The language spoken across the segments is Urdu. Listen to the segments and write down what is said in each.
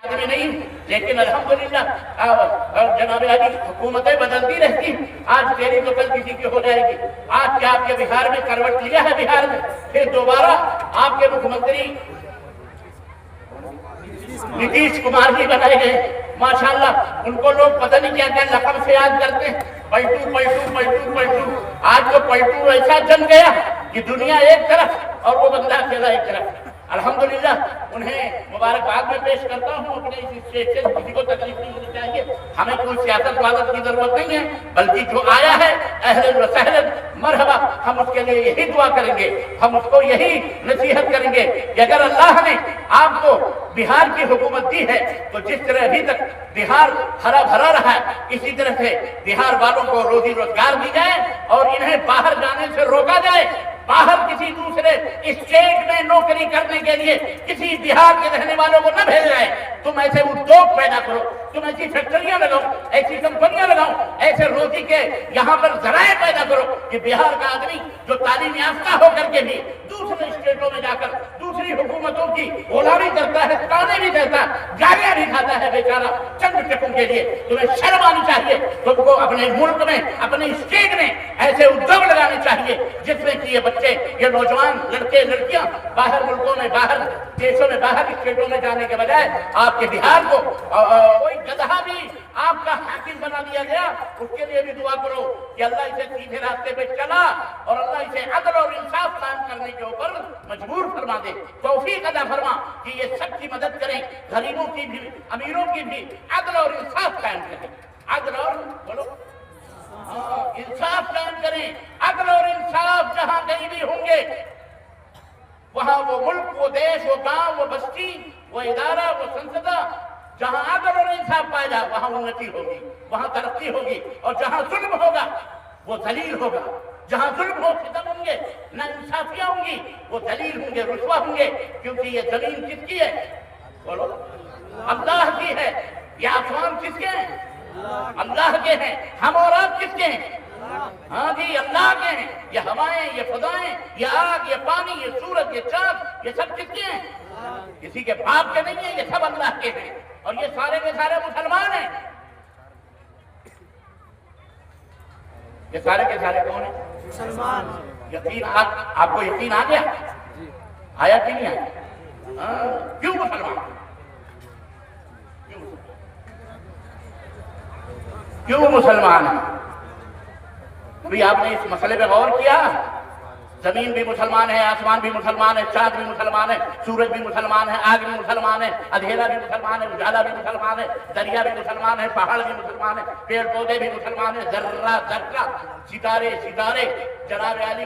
آدمی نہیں، لیکن الحمدللہ جناب علی حکومتیں بدلتی رہتی، آج تیری تو کل کسی کی ہو جائے گی۔ آج کیا آپ کے بہار میں کروٹ لیا ہے، بہار میں پھر دوبارہ آپ کے مکھ منتری نتیش کمار جی بنائے گئے، ماشاءاللہ ان کو لوگ پتہ نہیں کیا کیا لقب سے یاد کرتے ہیں، پلٹو پلٹو پلٹو پلٹو۔ آج تو پلٹو ایسا جم گیا کہ دنیا ایک طرف اور وہ بندہ اکیلا ایک طرف۔ الحمدللہ انہیں مبارکباد میں پیش کرتا ہوں اپنے اس اسٹیج سے، کسی کو تکلیف نہیں ہونی چاہیے، ہمیں کوئی سیاست وادت کی ضرورت نہیں ہے، بلکہ جو آیا ہے اہلاً و سہلاً مرحبا، ہم اس کے لیے یہی دعا کریں گے، ہم اس کو یہی نصیحت کریں گے کہ اگر اللہ نے آپ کو بہار کی حکومت دی ہے تو جس طرح ابھی تک بہار ہرا بھرا رہا ہے، اسی طرح سے بہار والوں کو روزی روزگار دی جائے اور انہیں باہر جانے سے روکا جائے، باہر کسی دوسرے اسٹیٹ میں نوکری کرنے کے لیے کسی بہار کے رہنے والوں کو نہ بھیج جائے۔ تم ایسے ادیوگ پیدا کرو، تم ایسی فیکٹریاں لگاؤ، ایسی کمپنیاں لگاؤ، ایسے روزی کے یہاں پر ذرائع پیدا کرو کہ بہار کا آدمی جو تعلیم یافتہ ہو کر کے بھی دوسرے اسٹیٹوں میں جا کر دوسری حکومتوں کی غلامی کرتا ہے، تانے بھی دیتا ہے، گالیاں بھی کھاتا ہے بیچارہ چند ٹکوں کے لیے۔ تمہیں شرم آنی چاہیے، تم کو اپنے ملک میں اپنے اسٹیٹ میں ایسے ادیوگ لگانے چاہیے جس میں کہ یہ بچے، یہ نوجوان لڑکے لڑکیاں باہر ملکوں میں، باہر دیشوں میں، باہر اسٹیٹوں میں جانے کے بجائے آپ کے بہار کو کوئی گدھا بھی آپ کا حاکم بنا دیا گیا، اس کے لیے بھی دعا کرو کہ اللہ اسے سیدھے راستے پہ چلا اور اللہ اسے عدل اور انصاف قائم کرنے کے اوپر مجبور فرما دے، توفیق عطا فرما کہ یہ سب کی مدد کریں، غریبوں کی بھی امیروں کی بھی عدل اور انصاف قائم کریں، عدل اور بولو انصاف قائم کریں۔ عدل اور انصاف جہاں کہیں بھی ہوں گے وہاں وہ ملک، وہ دیش، وہ گاؤں، وہ بستی، وہ ادارہ، وہ سنسدہ، جہاں عدل اور انصاف پائے جا وہاں انتی ہوگی، وہاں ترقی ہوگی، اور جہاں ظلم ہوگا وہ ذلیل ہوگا، جہاں ظلم ہو ختم ہوں گے، نہ انصافیاں ہوں گی، وہ ذلیل ہوں گے، رسوا ہوں گے، کیونکہ یہ زمین کس کی ہے؟ بولو اللہ کی ہے۔ یہ آسمان کس کے ہیں؟ اللہ کے ہیں۔ ہم اور آپ کس کے ہیں؟ ہاں جی اللہ کے ہیں۔ یہ ہوائیں، یہ فضائیں، یہ آگ، یہ پانی، یہ سورج، یہ چاند، یہ سب کس کے ہیں؟ کسی کے باپ کے نہیں ہیں، یہ سب اللہ کے ہیں، اور یہ سارے کے سارے مسلمان ہیں۔ یہ سارے کے سارے کون ہیں؟ مسلمان۔ یقین آپ کو یقین آ گیا؟ آیا کہ نہیں آیا؟ کیوں مسلمان؟ کیوں مسلمان ہیں؟ ابھی آپ نے اس مسئلے پہ غور کیا؟ زمین بھی مسلمان ہے، آسمان بھی مسلمان ہے، چاند بھی مسلمان ہے، سورج بھی مسلمان ہے، آگ بھی مسلمان ہے، اندھیرا بھی مسلمان ہے، اجالا بھی مسلمان ہے، دریا بھی مسلمان ہے، پہاڑ بھی مسلمان ہے، پیڑ پودے بھی مسلمان ہیں، ذرہ ذرہ، ستارے ستارے، جناب علی،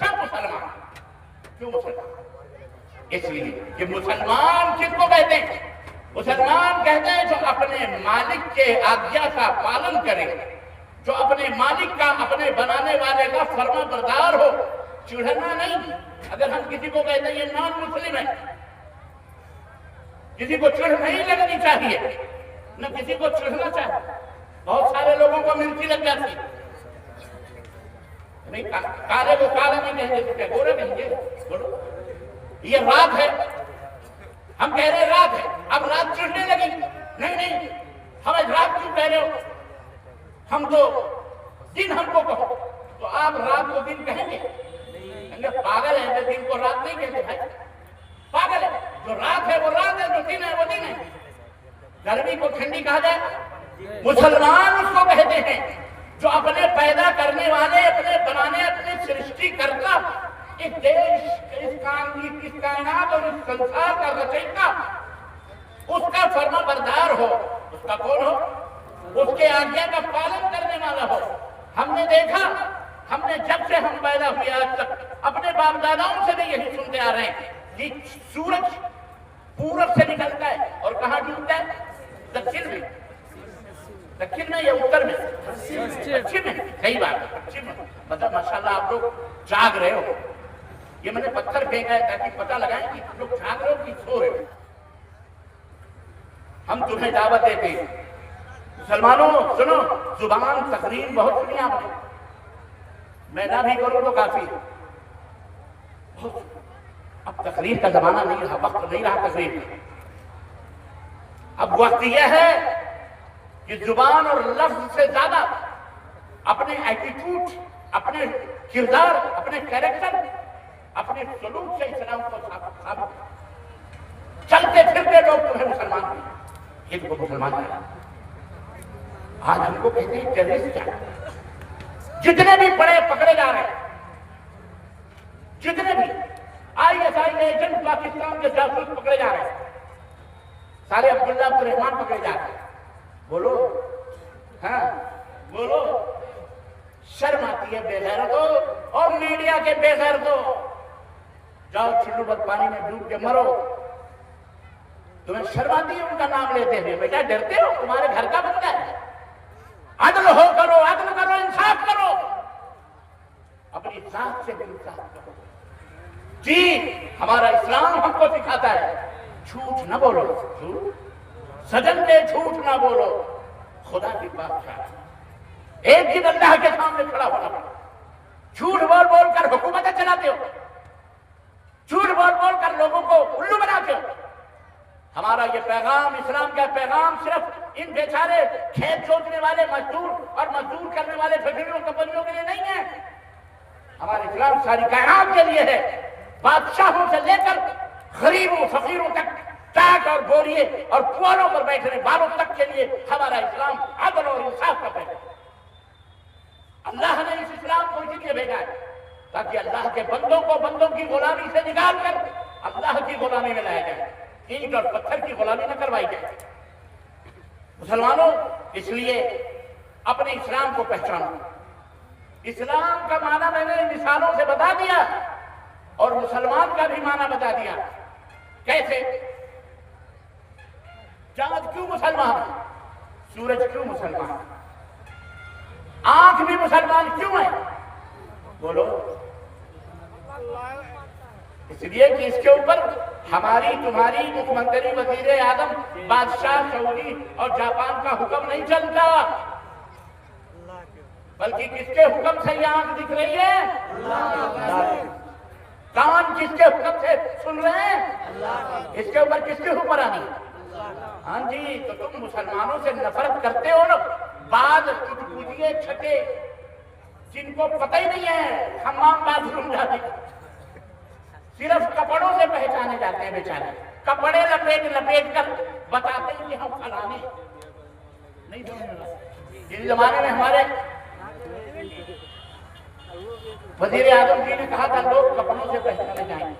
سب مسلمان ہیں۔ کیوں مسلمان؟ اس لیے کہ مسلمان کس کو کہتے ہیں؟ مسلمان کہتے ہیں جو اپنے مالک کے آجزا کا پالن کرے، جو اپنے مالک کا، اپنے بنانے والے کا فرما بردار ہو، چڑھنا نہیں۔ اگر ہم کسی کو کہتے ہیں یہ نان مسلم ہے، کسی کو چڑھ نہیں لگنی چاہیے، نہ کسی کو چڑھنا چاہیے۔ بہت سارے لوگوں کو مرچی لگ جاتی ہے، نہیں کالے کو کالا نہیں کہیں گے، گورے کہیں گے، بولو یہ رات ہے، ہم کہہ رہے رات ہے، اب رات چڑھنے لگی، نہیں نہیں ہم رات کیوں کہہ رہے ہو؟ ہم تو دن ہم کو کہو، تو آپ رات کو دن کہیں گے؟ پاگل ہے، دن کو رات نہیں کہتے بھائی، پاگل ہے۔ جو رات ہے وہ رات ہے، جو دن ہے وہ دن ہے۔ گرمی کو ٹھنڈی کہا جائے، مسلمان اس کو کہتے ہیں جو اپنے پیدا کرنے والے، اپنے بنانے، اپنے سرشٹی کرتا، اس دیش، اس کائنات اور اس سنسار کا رچیتا، اس کا فرما بردار ہو۔ اس کا کون ہو؟ اس کے آجزا کا پالن کرنے والا ہو۔ ہم نے دیکھا، ہم نے جب سے ہم پیدا ہوئے آج تک اپنے باپ داداؤں سے بھی یہی سنتے آ رہے ہیں کہ سورج پورب سے نکلتا ہے اور کہاں ڈوبتا ہے؟ دکشن میں۔ دکشن میں یا اتر میں؟ پچھم میں۔ صحیح بات ہے، پچھم میں۔ مطلب ماشاءاللہ آپ لوگ جاگ رہے ہو۔ یہ میں نے پتھر پھینکا ہے تاکہ پتہ لگائیں کہ تم لوگ جاگ رہے ہو کہ سو رہے ہو۔ ہم تمہیں دعوت دیتے ہیں، مسلمانوں سنو، زبان تقریر بہت سنی آپ نے، میں نہ بھی کروں تو کافی۔ اب تقریر کا زمانہ نہیں رہا، وقت نہیں رہا تقریر کا۔ اب وقت یہ ہے کہ زبان اور لفظ سے زیادہ اپنے ایٹیٹیوڈ، اپنے کردار، اپنے کیریکٹر، اپنے سلوک سے اسلام کو ثابت چلتے پھرتے لوگ تمہیں مسلمان ہیں، یہ کو مسلمان ہے۔ آج ہم کو کہتے ہیں ٹیررسٹ، جتنے بھی بڑے پکڑے جا رہے ہیں، جتنے بھی ISI ایجنٹ پاکستان کے جاسوس پکڑے جا رہے ہیں، سارے عبداللہ عبدالرحمان پکڑے جا رہے ہیں، بولو ہاں بولو، شرم آتی ہے بے غیرتو اور میڈیا کے بے غیرتو، جاؤ چلو بد پانی میں ڈوب کے مرو، تمہیں شرم آتی ہے ان کا نام لیتے ہوئے؟ بیٹا ڈرتے ہو؟ تمہارے گھر کا بندہ ہے، عدل ہو کرو، عدل کرو، انصاف کرو، اپنی ذات سے بھی انصاف کرو۔ جی ہمارا اسلام ہم کو سکھاتا ہے جھوٹ نہ بولو، سجن پہ جھوٹ نہ بولو، خدا کی بادشاہ ایک دن اللہ کے سامنے کھڑا ہونا پڑا، جھوٹ بول بول کر حکومتیں چلاتے ہو، جھوٹ بول بول کر لوگوں کو الو بناتے ہو۔ ہمارا یہ پیغام، اسلام کا پیغام صرف ان بیچارے کھیت جوتنے والے مزدور اور مزدور کرنے والے فیکٹریوں کمپنیوں کے لیے نہیں ہے، ہمارا اسلام ساری کائنات کے لیے ہے، بادشاہوں سے لے کر غریبوں فقیروں تک، ٹاٹ اور بوریے اور پوالوں پر بیٹھنے والوں تک کے لیے ہمارا اسلام عدل اور انصاف کا پیغام۔ اللہ نے اس اسلام کو اسی لیے بھیجا ہے تاکہ اللہ کے بندوں کو بندوں کی غلامی سے نکال کر اللہ کی غلامی میں لایا جائے، اینٹ اور پتھر کی غلامی نہ کروائی جائے۔ مسلمانوں، اس لیے اپنے اسلام کو پہچانو۔ اسلام کا معنی میں نے مثالوں سے بتا دیا اور مسلمان کا بھی معنی بتا دیا۔ کیسے؟ چاند کیوں مسلمان، سورج کیوں مسلمان، آنکھ بھی مسلمان کیوں ہے؟ بولو، اس لیے کہ اس کے اوپر ہماری تمہاری مکھ منتری، وزیر اعظم، بادشاہ، سعودی اور جاپان کا حکم نہیں چلتا، بلکہ کس کے حکم سے یہ آنکھ دکھ رہی ہے؟ کان کس کے حکم سے سن رہے ہیں؟ اس کے اوپر کس کی حکمرانی؟ ہاں جی، تو تم مسلمانوں سے نفرت کرتے ہو نا، بعض پوجیے چھٹے جن کو پتہ ہی نہیں ہے حمام باتھ روم جانے کا، صرف کپڑوں سے پہچانے جاتے ہیں بیچارے، کپڑے لپیٹ کر بتاتے ہیں کہ ہم فلانے نہیں سمجھ۔ جس زمانے میں ہمارے وزیر اعظم جی نے کہا تھا لوگ کپڑوں سے پہچانے جائیں،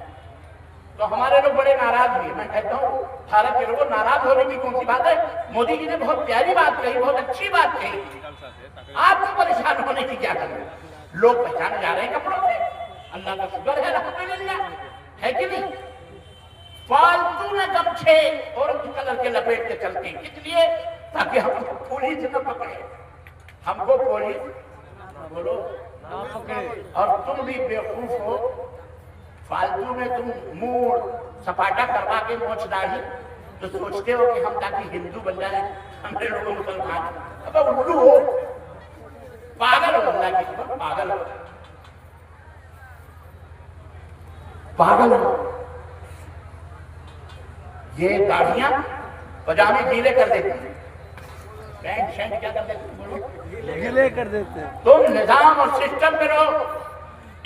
تو ہمارے لوگ بڑے ناراض ہوئے۔ میں کہتا ہوں بھارت کے لوگوں ناراض ہونے کی کون سی بات ہے؟ مودی جی نے بہت پیاری بات کہی، بہت اچھی بات کہی، آپ کو پریشان ہونے کی کیا کریں؟ لوگ پہچانے جا رہے ہیں کپڑوں سے، اللہ کا شکر ہے، الحمدللہ، ہے کہ نہیں؟ فالتو میں گمچھے اورنج کلر کے لپیٹ کے چلتے ہیں، اس لیے تاکہ ہم کو پولیس نہ پکڑے، ہم کو پولیس بولو، اور تم بھی بیوقوف ہو، فالتو میں تم منہ سپاٹا کروا کے موچھ داڑھی تو سوچتے ہو کہ ہم تاکہ ہندو بن جائیں، ہمارے لوگوں مسلمان، اب الو ہو، پاگل ہو، اللہ کی قسم پاگل ہو، پاگل ہو۔ یہ داڑھیاں پجامے گیلے کر دیتے ہیں، پینٹ شینٹ کیا کر دیتے ہیں؟ گیلے کر دیتے ہیں۔ تم نظام اور سسٹم میں رہو۔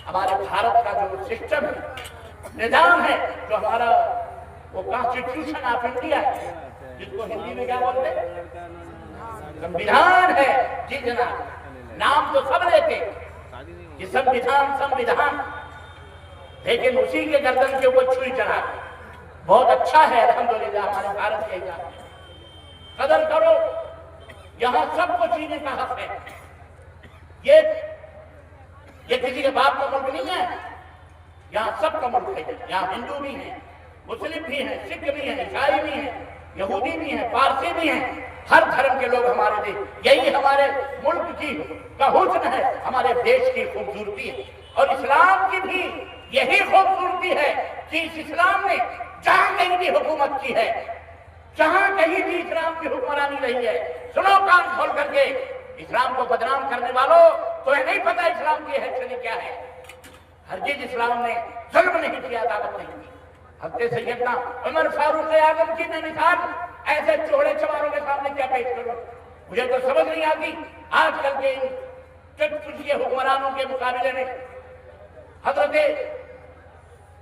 ہمارے بھارت کا جو سسٹم ہے، نظام ہے، جو ہمارا وہ کانسٹیٹیوشن آف انڈیا ہے، جس کو ہندی میں کیا بولتے ہیں؟ سمویدھان ہے۔ جی جناب، نام تو سب لیتے کہ سمویدھان، لیکن اسی کے گردن کے اوپر چھری چڑھا۔ بہت اچھا ہے الحمدللہ ہمارے بھارت کے حساب سے، قدر کرو، یہاں سب کو جینے کا حق ہے۔ یہ کسی کے باپ کا ملک نہیں ہے، یہاں سب کا ملک ہے، یہاں ہندو بھی ہیں، مسلم بھی ہیں، سکھ بھی ہیں، عیسائی بھی ہیں، یہودی بھی ہیں، پارسی بھی ہیں، ہر دھرم کے لوگ ہمارے دیش، یہی ہمارے ملک کی کا حسن ہے، ہمارے دیش کی خوبصورتی ہے، اور اسلام کی بھی یہی خوبصورتی ہے کہ اس اسلام نے جہاں کہیں بھی حکومت کی ہے، جہاں کہیں بھی اسلام کی حکمرانی رہی ہے، سنو کان کھول کر کے، اسلام کو بدنام کرنے والوں تمہیں نہیں پتا اسلام کی حیثیت کیا ہے۔ ہرگز اسلام نے ظلم نہیں کیا، دعوت نہیں کی۔ حضرت سیدنا عمر فاروق اعظم کی میں مثال ایسے چوڑے چماروں کے سامنے کیا پیش کروں؟ مجھے تو سمجھ نہیں آتی آج کل کے ان چٹپٹیے حکمرانوں کے مقابلے میں حضرت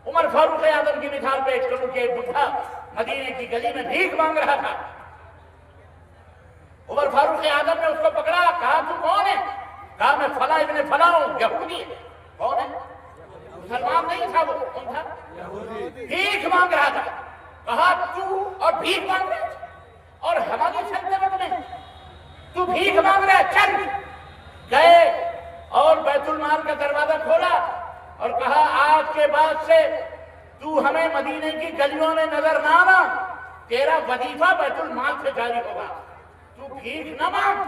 عمر فاروق اعظم کی مثال پیش کروں کہ بڈھا مدینے کی گلی میں بھیک مانگ رہا تھا. عمر فاروق اعظم نے اس کو پکڑا, کہا تو کون ہے؟ کہا میں فلاں ابن فلاں ہوں, یہودی ہے. کون ہے؟ مسلمان نہیں تھا وہ. کون تھا؟ بھیک مانگ رہا تھا. کہا تو اور بھیک مانگ رہا اور ہماری سلطنت میں تو بھیک مانگ رہا, چل. گئے اور بیت المال کا دروازہ کھولا اور کہا آج کے بعد سے تو ہمیں مدینے کی گلیوں میں نظر نہ آنا, تیرا وظیفہ بیت المال سے جاری ہوگا. تو بھیک نہ مانگ,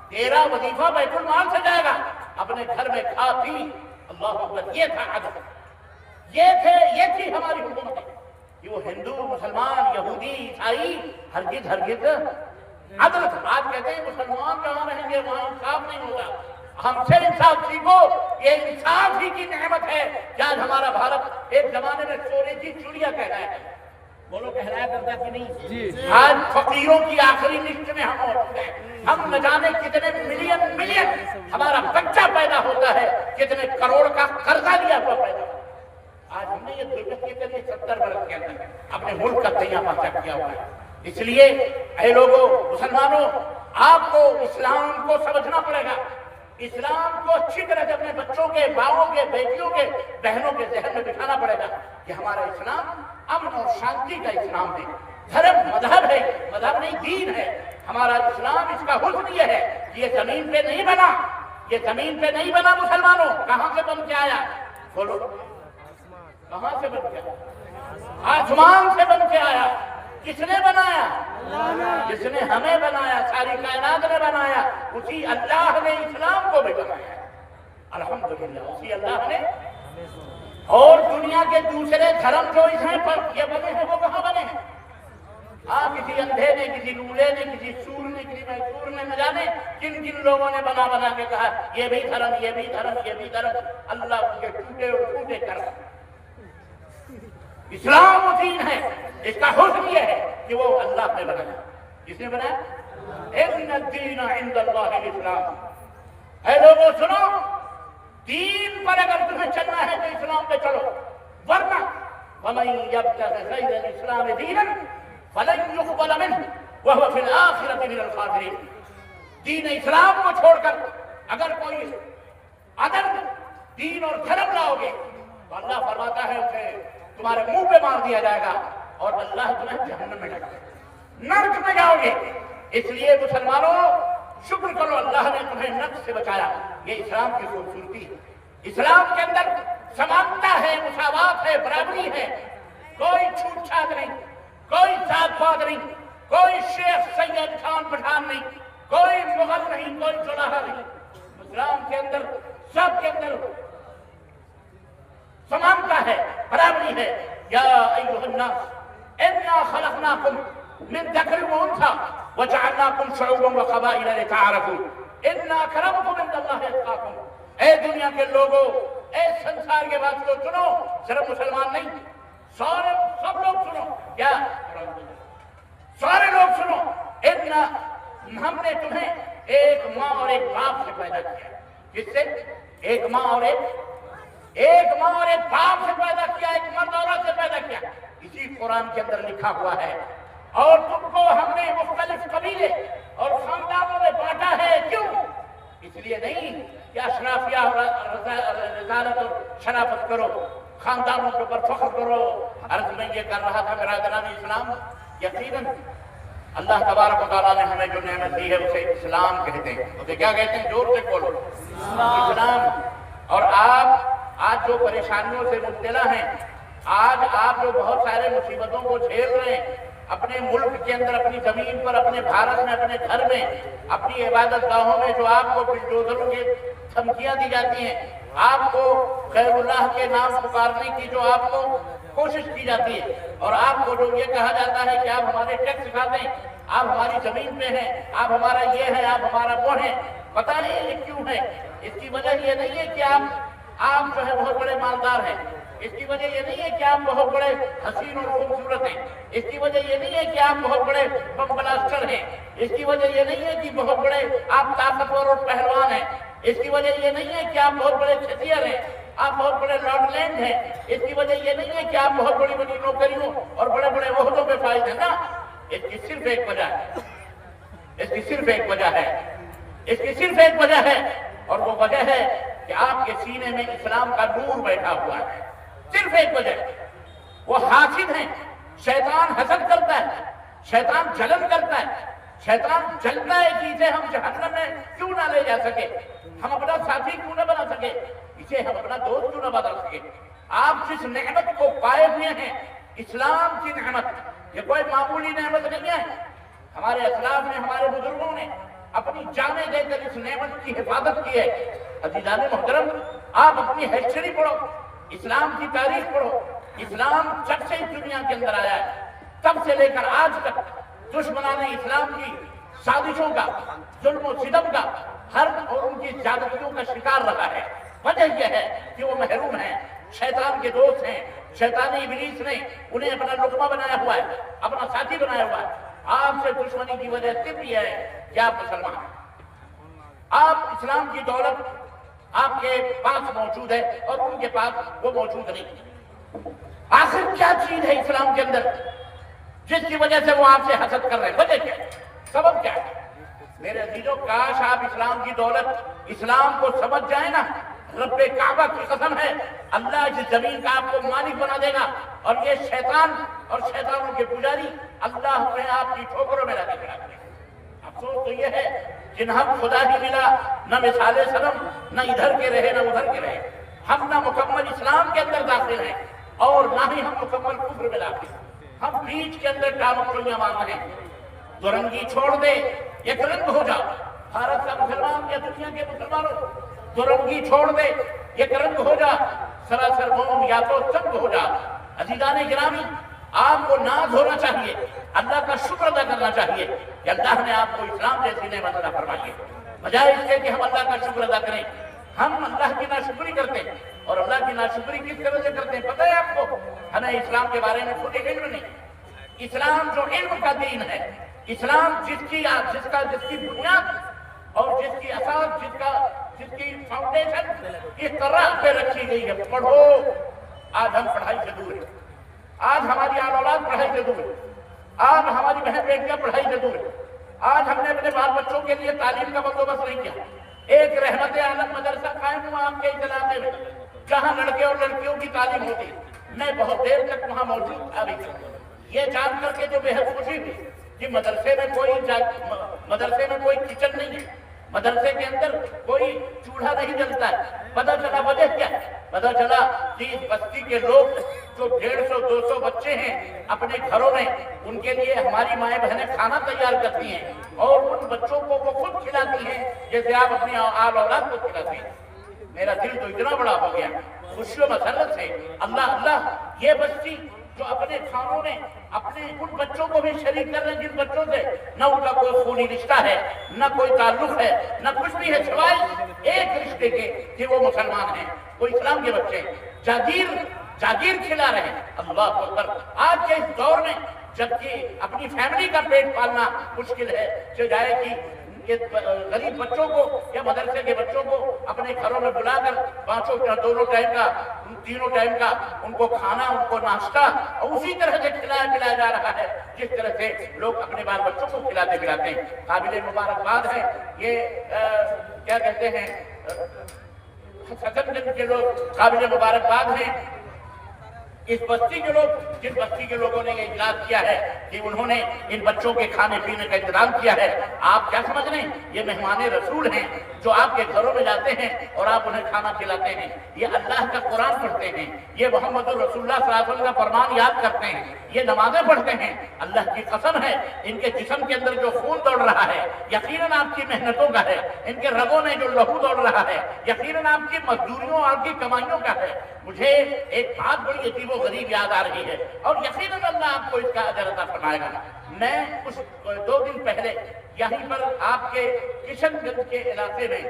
تیرا وظیفہ بیت المال سے جائے گا. اپنے گھر میں کھا پی. اللہ اکبر. یہ تھا عدل, یہ تھی ہماری حکومت. کہ وہ ہندو, مسلمان, یہودی, عیسائی ہرگز عدل تھا. آج کہتے ہیں مسلمان جہاں رہیں گے وہاں انصاف نہیں ہوگا. ہم سے انصاف سیکھو. یہ انصاف ہی کی نعمت ہے کہ آج ہمارا بھارت ایک زمانے میں سونے کی چڑیا کہلایا ہے. بولو کہلایا کرتا کہ نہیں؟ آج فقیروں کی آخری لسٹ میں ہم موجود ہیں. ہم نہ جانے کتنے ملین ہمارا بچہ پیدا ہوتا ہے, کتنے کروڑ کا قرضہ لیا ہوا پیدا ہوتا ہے. آج ہم نے یہ دلچسپی کے لیے 70 برس کے اندر اپنے ملک کا تیاں پاچا کیا ہوا ہے. اس لیے اے لوگوں, مسلمانوں, آپ کو اسلام کو سمجھنا پڑے گا. اسلام کو اچھی طرح سے اپنے بچوں کے, باؤں کے, بیٹیوں کے, بہنوں کے ذہن میں بٹھانا پڑے گا کہ ہمارا اسلام امن اور شانتی کا اسلام ہے. دھرم مذہب ہے, مذہب نہیں دین ہے. ہمارا اسلام, اس کا حسن یہ ہے کہ یہ زمین پہ نہیں بنا, یہ زمین پہ نہیں بنا. مسلمانوں, کہاں سے بن کے آیا؟ بولو کہاں سے بن کے آیا؟ آسمان سے بن کے آیا. کس نے بنایا؟ جس نے ہمیں بنایا, ساری کائنات نے بنایا. اسی اللہ نے اسلام کو بھی بنایا. الحمدللہ اسی اللہ نے. اور دنیا کے دوسرے دھرم جو اس میں پر یہ بنے ہیں وہ کہاں بنے ہیں؟ کسی اندھے نے, کسی لولے نے, کسی سور نے, کسی میسور نے, نہ جانے کن لوگوں نے بنا کے کہا یہ بھی دھرم, یہ بھی دھرم, یہ بھی دھرم. اللہ ان کے ٹوٹے اور ٹوٹے کر. اسلام وہ دین ہے, اس کا حسن یہ ہے کہ وہ اللہ نے بنایا. کس نے بنایا؟ ان الدین عند اللہ الاسلام. اے لوگوں سنو, دین پر اگر تمہیں چلنا ہے تو اسلام پہ چلو, ورنہ ومن یبتغ غیر الاسلام دینا فلن يقبل منه وهو في الآخرة من الخاسرین. دین اسلام کو چھوڑ کر اگر کوئی ادر دین اور دھرم لاؤ گے تو اللہ فرماتا ہے اسے تمہارے منہ پہ مار دیا جائے گا اور اللہ تمہیں جہنم میں ڈالے گا, نرک میں جاؤ گے. اس لیے مسلمانوں, شکر کرو اللہ نے تمہیں نرک سے بچایا. یہ اسلام کی خوبصورتی ہے. اسلام کے اندر سمانتا ہے, مساوات ہے, برابری ہے. کوئی چھوٹ چھاٹ نہیں, کوئی ذات پات نہیں, کوئی شیخ سید خان پٹھان نہیں, کوئی مغل نہیں, کوئی چولاہا نہیں. اسلام کے اندر سب کے اندر سمانتا ہے, برابری ہے. یا ایھا الناس انا خلقناکم من ذکر و انثی وجعلناکم شعوبا وقبائل لتعارفوا ان اکرمکم عند اللہ اتقاکم. اے دنیا کے لوگوں, اے سنسار کے واسطوں, سنو, صرف مسلمان نہیں, سارے سب لوگ سنو. کیا سارے لوگ سنو. ہم نے تمہیں ایک ماں اور ایک باپ سے پیدا کیا. کس سے؟ ایک ماں اور ایک باپ سے پیدا کیا, ایک مرد عورت سے پیدا کیا. اسی قرآن کے اندر لکھا ہوا ہے. اور تم کو ہم نے مختلف قبیلے اور خاندانوں میں بانٹا ہے. کیوں؟ اس لیے نہیں کہ اشرافیہ اور رسالت اور شرافت کرو, خاندانوں کے اوپر فخر کرو. عرض میں یہ کر رہا تھا برادران اسلام, یقیناً اللہ تبارک و تعالیٰ نے ہمیں جو نعمت دی ہے اسے اسلام کہتے ہیں. اسے کیا کہتے ہیں؟ زور سے بولو, اسلام. اور آپ آج جو پریشانیوں سے مبتلا ہیں, آج آپ جو بہت سارے مصیبتوں کو جھیل رہے ہیں اپنے ملک کے اندر, اپنی زمین پر, اپنے بھارت میں, اپنے گھر میں, اپنی عبادت گاہوں میں, جو آپ کو بلڈوزروں کے دھمکیاں دی جاتی ہیں, آپ کو غیر اللہ کے نام پکارنے کی جو آپ کو کوشش کی جاتی ہے, اور آپ کو جو یہ کہا جاتا ہے کہ آپ ہمارے ٹیکس کھاتے ہیں, آپ ہماری زمین پہ ہیں, آپ ہمارا یہ ہے, آپ ہمارا وہ ہے. پتہ نہیں یہ کیوں ہے. اس کی وجہ یہ نہیں ہے کہ آپ جو ہے بہت بڑے مالدار ہیں. اس کی وجہ یہ نہیں ہے کہ آپ بہت بڑے حسین اور خوبصورت ہیں، اس کی وجہ یہ نہیں ہے کہ آپ بہت بڑے بم بلاسٹر ہیں، اس کی وجہ یہ نہیں ہے کہ بہت بڑے آپ طاقتور اور پہلوان ہیں، اس کی وجہ یہ نہیں ہے کہ آپ بہت بڑے کھیتیئر ہیں، آپ بہت بڑے لارڈ لینڈ ہیں، اس کی وجہ یہ نہیں ہے کہ آپ بہت بڑی بڑی نوکریوں اور بڑے بڑے عہدوں پہ فائز ہیں نا، اس کی صرف ایک وجہ ہے، اس کی صرف ایک وجہ ہے، اس کی صرف ایک وجہ ہے، اور وہ وجہ ہے کہ آپ کے سینے میں اسلام کا نور بیٹھا ہوا ہے، صرف ایک وجہ ہے۔ وہ حاسد ہیں، شیطان حسد کرتا ہے، شیطان جلن کرتا ہے، شیطان جلتا ہے کہ اسے ہم جہنم میں کیوں نہ لے جا سکے، ہم اپنا ساتھی کیوں نہ بنا سکے، اسے ہم اپنا دوست کیوں نہ بنا سکے۔ آپ جس نعمت کو پائے ہوئے ہیں، اسلام کی نعمت، یہ کوئی معمولی نعمت نہیں ہے۔ ہمارے اسلاف نے، ہمارے بزرگوں نے اپنی جانیں دے کر اس نعمت کی حفاظت کی ہے۔ عزیزان محترم، آپ اپنی ہسٹری پڑھو، اسلام کی تاریخ پڑھو، اسلام جب سے اس دنیا کے اندر آیا ہے تب سے لے کر آج تک دشمنان اسلام کی سازشوں کا، ظلم و ستم کا، حرب اور ان کی زیادتیوں کا شکار رہا ہے۔ وجہ یہ ہے کہ وہ محروم ہیں، شیطان کے دوست ہیں، شیطانی ابلیس نے انہیں اپنا لقمہ بنایا ہوا ہے، اپنا ساتھی بنایا ہوا ہے۔ آپ سے دشمنی کی وجہ صرف یہ ہے کہ آپ مسلمان ہیں، آپ اسلام کی دولت آپ کے پاس موجود ہے اور ان کے پاس وہ موجود نہیں۔ آخر کیا چیز ہے اسلام کے اندر جس کی وجہ سے وہ آپ سے حسد کر رہے ہیں؟ وجہ کیا ہے؟ سبب کیا ہے؟ میرے عزیزوں، کاش آپ اسلام کی دولت، اسلام کو سمجھ جائیں نا۔ رب کعبہ کی قسم ہے، اللہ اس زمین کا آپ کو مالک بنا دے گا، اور یہ شیطان اور شیطانوں کے پجاری اللہ اپنے آپ کی ٹھوکروں میں لا کے کھڑا کرے گا۔ افسوس تو یہ ہے جن ہم خدا ہی ملا، نہ مثال سلم، نہ ادھر کے رہے نہ ادھر کے رہے، ہم نہ مکمل اسلام کے اندر داخل ہیں اور نہ ہی ہم مکمل کفر میں داخل ہیں۔ ہم بیچ کے اندر ٹامکڑیاں مار رہے ہیں۔ دو رنگی چھوڑ دے، ایک رنگ ہو جا۔ بھارت کا مسلمان یا دنیا کے مسلمانوں، دو رنگی چھوڑ دے، ایک رنگ ہو جا، سراسر موم یا تو سنگ ہو جا۔ عزیزان گرامی، آپ کو ناز ہونا چاہیے، اللہ کا شکر ادا کرنا چاہیے کہ اللہ نے آپ کو اسلام جیسی نعمت عطا فرمائی ہے۔ بجائے اس کے کہ ہم اللہ کا شکر ادا کریں، ہم اللہ کی ناشکری کرتے ہیں، اور اللہ کی ناشکری کس طرح سے کرتے ہیں پتہ ہے آپ کو؟ ہمیں اسلام کے بارے میں خود علم نہیں۔ اسلام جو علم کا دین ہے، اسلام جس کی بنیاد اور جس کی اساس، جس کی فاؤنڈیشن اس طرح پہ رکھی گئی ہے، پڑھو۔ آج ہم پڑھائی سے دور ہیں، آج ہماری آل اولاد پڑھائی سے دور ہے، آج ہماری بہن بیٹیاں پڑھائی سے دور ہیں، آج ہم نے اپنے بال بچوں کے لیے تعلیم کا بندوبست نہیں کیا۔ ایک رحمت عالم مدرسہ قائم ہوا آپ کے اس علاقے میں، جہاں لڑکے اور لڑکیوں کی تعلیم ہوتی۔ میں بہت دیر تک وہاں موجود تھا، یہ جان کر کے جو بے حد خوشی ہوئی کہ مدرسے میں کوئی کچن نہیں ہے، مدرسے کے اندر کوئی چولہا نہیں جلتا ہے۔ پتہ چلا وجہ کیا ہے؟ پتہ چلا کہ اس بستی کے لوگ جو 150-200 بچے ہیں اپنے گھروں میں، ان کے لیے ہماری مائیں بہنیں کھانا تیار کرتی ہیں اور ان بچوں کو وہ خود کھلاتی ہیں جیسے آپ اپنی آل اولاد کو کھلاتے ہیں۔ میرا دل تو اتنا بڑا ہو گیا خوشی و مسرت سے، اللہ اللہ، یہ بستی جو اپنے کھانوں میں اپنے ان بچوں کو بھی شریک کر رہے ہیں جن بچوں سے نہ ان کا کوئی خونی رشتہ ہے، نہ کوئی تعلق ہے، نہ کچھ بھی ہے سوائے ایک رشتے کے کہ وہ مسلمان ہیں، وہ اسلام کے بچے ہیں، جاگیر کھلا رہے ہیں۔ اللہ اکبر! آج کے اس دور میں جبکہ اپنی فیملی کا پیٹ پالنا مشکل ہے، جو جائے کہ غریب بچوں کو یا مدرسے کے بچوں کو اپنے گھروں میں بلا کر تینوں ٹائم کا ان کو کھانا، ان کو ناشتہ اور اسی طرح سے کھلایا جا رہا ہے جس طرح سے لوگ اپنے بال بچوں کو کھلاتے پلاتے ہیں۔ قابل مبارکباد ہے یہ کیا کہتے ہیں سدن کے لوگ، قابل مبارکباد ہیں اس بستی کے لوگ، جن بستی کے لوگوں نے یہ اجلاس کیا ہے کہ انہوں نے ان بچوں کے کھانے پینے کا انتظام کیا ہے۔ آپ کیا سمجھ رہے ہیں؟ یہ مہمان رسول ہیں جو آپ کے گھروں میں جاتے ہیں اور آپ انہیں کھانا کھلاتے ہیں، یہ اللہ کا قرآن پڑھتے ہیں، یہ محمد رسول اللہ صلی اللہ علیہ وسلم کا فرمان یاد کرتے ہیں، یہ نمازیں پڑھتے ہیں۔ اللہ کی قسم ہے ان کے جسم کے اندر جو خون دوڑ رہا ہے یقیناً آپ کی محنتوں کا ہے، ان کے رگوں میں جو لہو دوڑ رہا ہے یقیناً آپ کی مزدوریوں اور آپ کی کمائیوں کا ہے۔ مجھے ایک بات بڑی عجیب و غریب یاد آ رہی ہے اور یقیناً اللہ آپ کو اس کا اجر عطا فرمائے گا۔ میں کچھ 2 دن پہلے یہیں پر آپ کے کشن گنج کے علاقے میں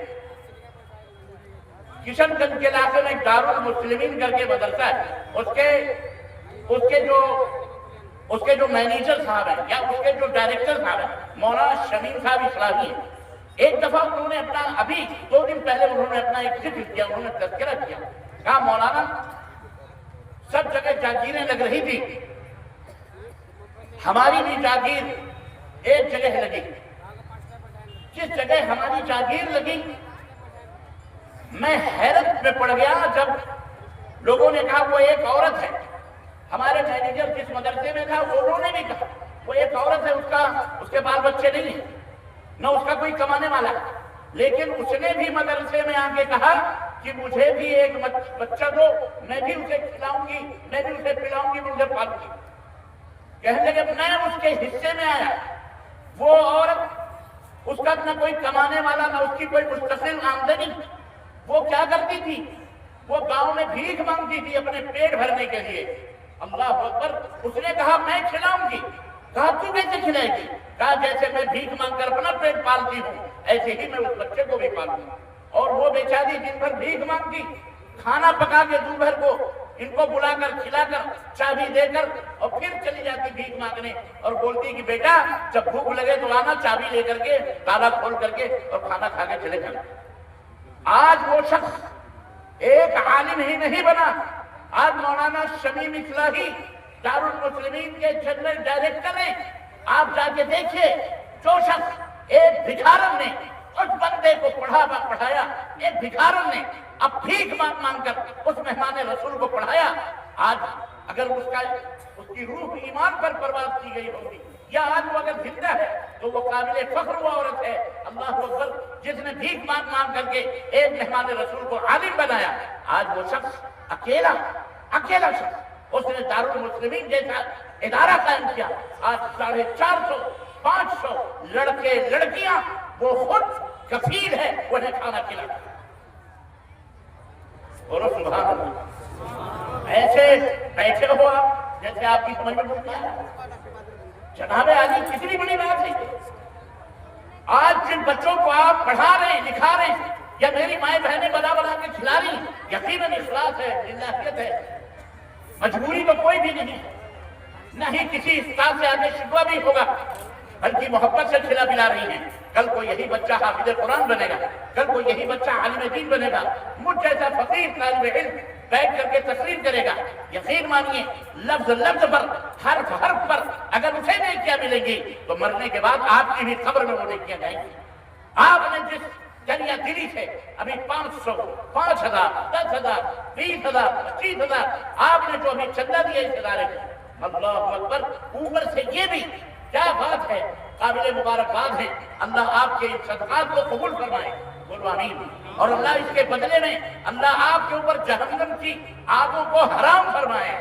کشن گنج کے علاقے میں دارالمسلمین کر کے مدرسہ ہے، اس کے جو مینیجر صاحب ہیں یا اس کے جو ڈائریکٹر صاحب ہیں مولانا شمیم صاحب اصلاحی ہیں، ایک دفعہ انہوں نے اپنا ابھی 2 دن پہلے انہوں نے اپنا ایک ذکر کیا، انہوں نے تذکرہ کیا، کہا مولانا سب جگہ جاگیریں لگ رہی تھی، ہماری بھی جاگیر ایک جگہ لگی، جس جگہ ہماری جاگیر لگی میں حیرت میں پڑ گیا جب لوگوں نے کہا وہ ایک عورت ہے، ہمارے مینیجر جس مدرسے میں تھا انہوں نے بھی کہا وہ ایک عورت ہے، اس کے بال بچے نہیں ہیں، نہ اس کا کوئی کمانے والا ہے، لیکن اس نے بھی مدرسے میں آ کے کہا کہ مجھے بھی ایک بچہ دو، میں بھی اسے کھلاؤں گی، میں بھی اسے پلاؤں گی، مجھے پالوں گی۔ کہنے لگے میں اس کے حصے میں آیا، وہ عورت اس کا نہ کوئی کمانے والا نہ اس کی کوئی مستقل آمدنی، وہ کیا کرتی تھی؟ وہ گاؤں میں بھیک مانگتی تھی اپنے پیٹ بھرنے کے لیے۔ اللہ اکبر! اس نے کہا میں کھلاؤں گی۔ کہا تو کیسے کھلائے گی؟ کہا جیسے میں بھیک مانگ کر اپنا پیٹ پالتی ہوں ایسے ہی میں اس بچے کو بھی پالوں گی۔ اور وہ بیچاری دن بھر بھیک مانگتی، کھانا پکا کے دوپہر کو ان کو بلا کر کھلا کر چابی دے کر اور پھر چلی جاتی بھیک مانگنے اور بولتی کہ بیٹا جب بھوک لگے تو آنا، چابی لے کر کے تالا کھول کر کے اور کھانا کھا کے چلے جانا۔ آج وہ شخص ایک عالم ہی نہیں بنا، آج مولانا شمیم اصلاحی دارالمسلمین کے جنرل ڈائریکٹر ہیں۔ آپ جا کے دیکھیے، جو شخص ایک بھکارن نے اس بندے کو پڑھایا، ایک بھکارن نے اب بھیک مانگ مانگ کر اس مہمان رسول کو پڑھایا، آج اگر اس کی روح ایمان پر برباد کی گئی ہوگی یا آج وہ اگر زندہ ہے تو وہ قابل فخر وہ عورت ہے، اللہ اکبر، جس نے بھیک مانگ مانگ کر کے ایک مہمان رسول کو عالم بنایا۔ آج وہ شخص اکیلا شخص اس نے دارالمسلمین جیسا ادارہ قائم کیا، آج 450 500 لڑکے لڑکیاں وہ خود کفیل ہے انہیں کھانا کھلاتا۔ بولو سبحان اللہ! ایسے بیٹھے ہو آپ جیسے آپ کی سمجھ میں نہیں آیا۔ جناب عالی کتنی بڑی بات ہے! آج جن بچوں کو آپ پڑھا رہے ہیں، لکھا رہے ہیں، یا میری مائیں بہنیں بنا بنا کے کھلا رہی ہیں، یقیناً اخلاص ہے، للہیت ہے، مجبوری تو کوئی بھی نہیں ہے، نہ ہی کسی استاد سے آگے شکوہ بھی ہوگا، بلکہ محبت سے کھلا پلا رہی ہیں۔ کل کو یہی بچہ حافظ قرآن بنے گا، کل کو یہی بچہ عالم دین بنے گا، مجھ جیسا فقیر طالب علم بیٹھ کر کے تقریر کرے گا۔ یقین مانیے لفظ لفظ پر، حرف حرف پر اگر اسے نیکیاں ملیں گی تو مرنے کے بعد آپ کی بھی قبر میں وہ نیکیاں جائیں گی۔ آپ نے جس دریا دلی سے ابھی 500 5000 10,000 20,000 25,000 آپ نے جو ابھی چندہ دیا اس ادارے کو، اللہ اکبر، اوپر سے یہ بھی کیا بات ہے، قابل مبارکباد ہے۔ اللہ آپ کے صدقات کو قبول فرمائے، بولو آمین۔ اور اللہ اس کے بدلے میں اللہ آپ کے اوپر جہنم کی آگوں کو حرام فرمائے۔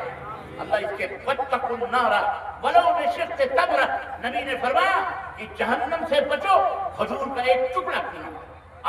اللہ اس کے وَاتَّقُوا النَّارَ وَلَوْ بِشِقِّ تَمْرَةٍ، نبی نے فرمایا کہ جہنم سے بچو، کھجور کا ایک ٹکڑا کھلاؤ،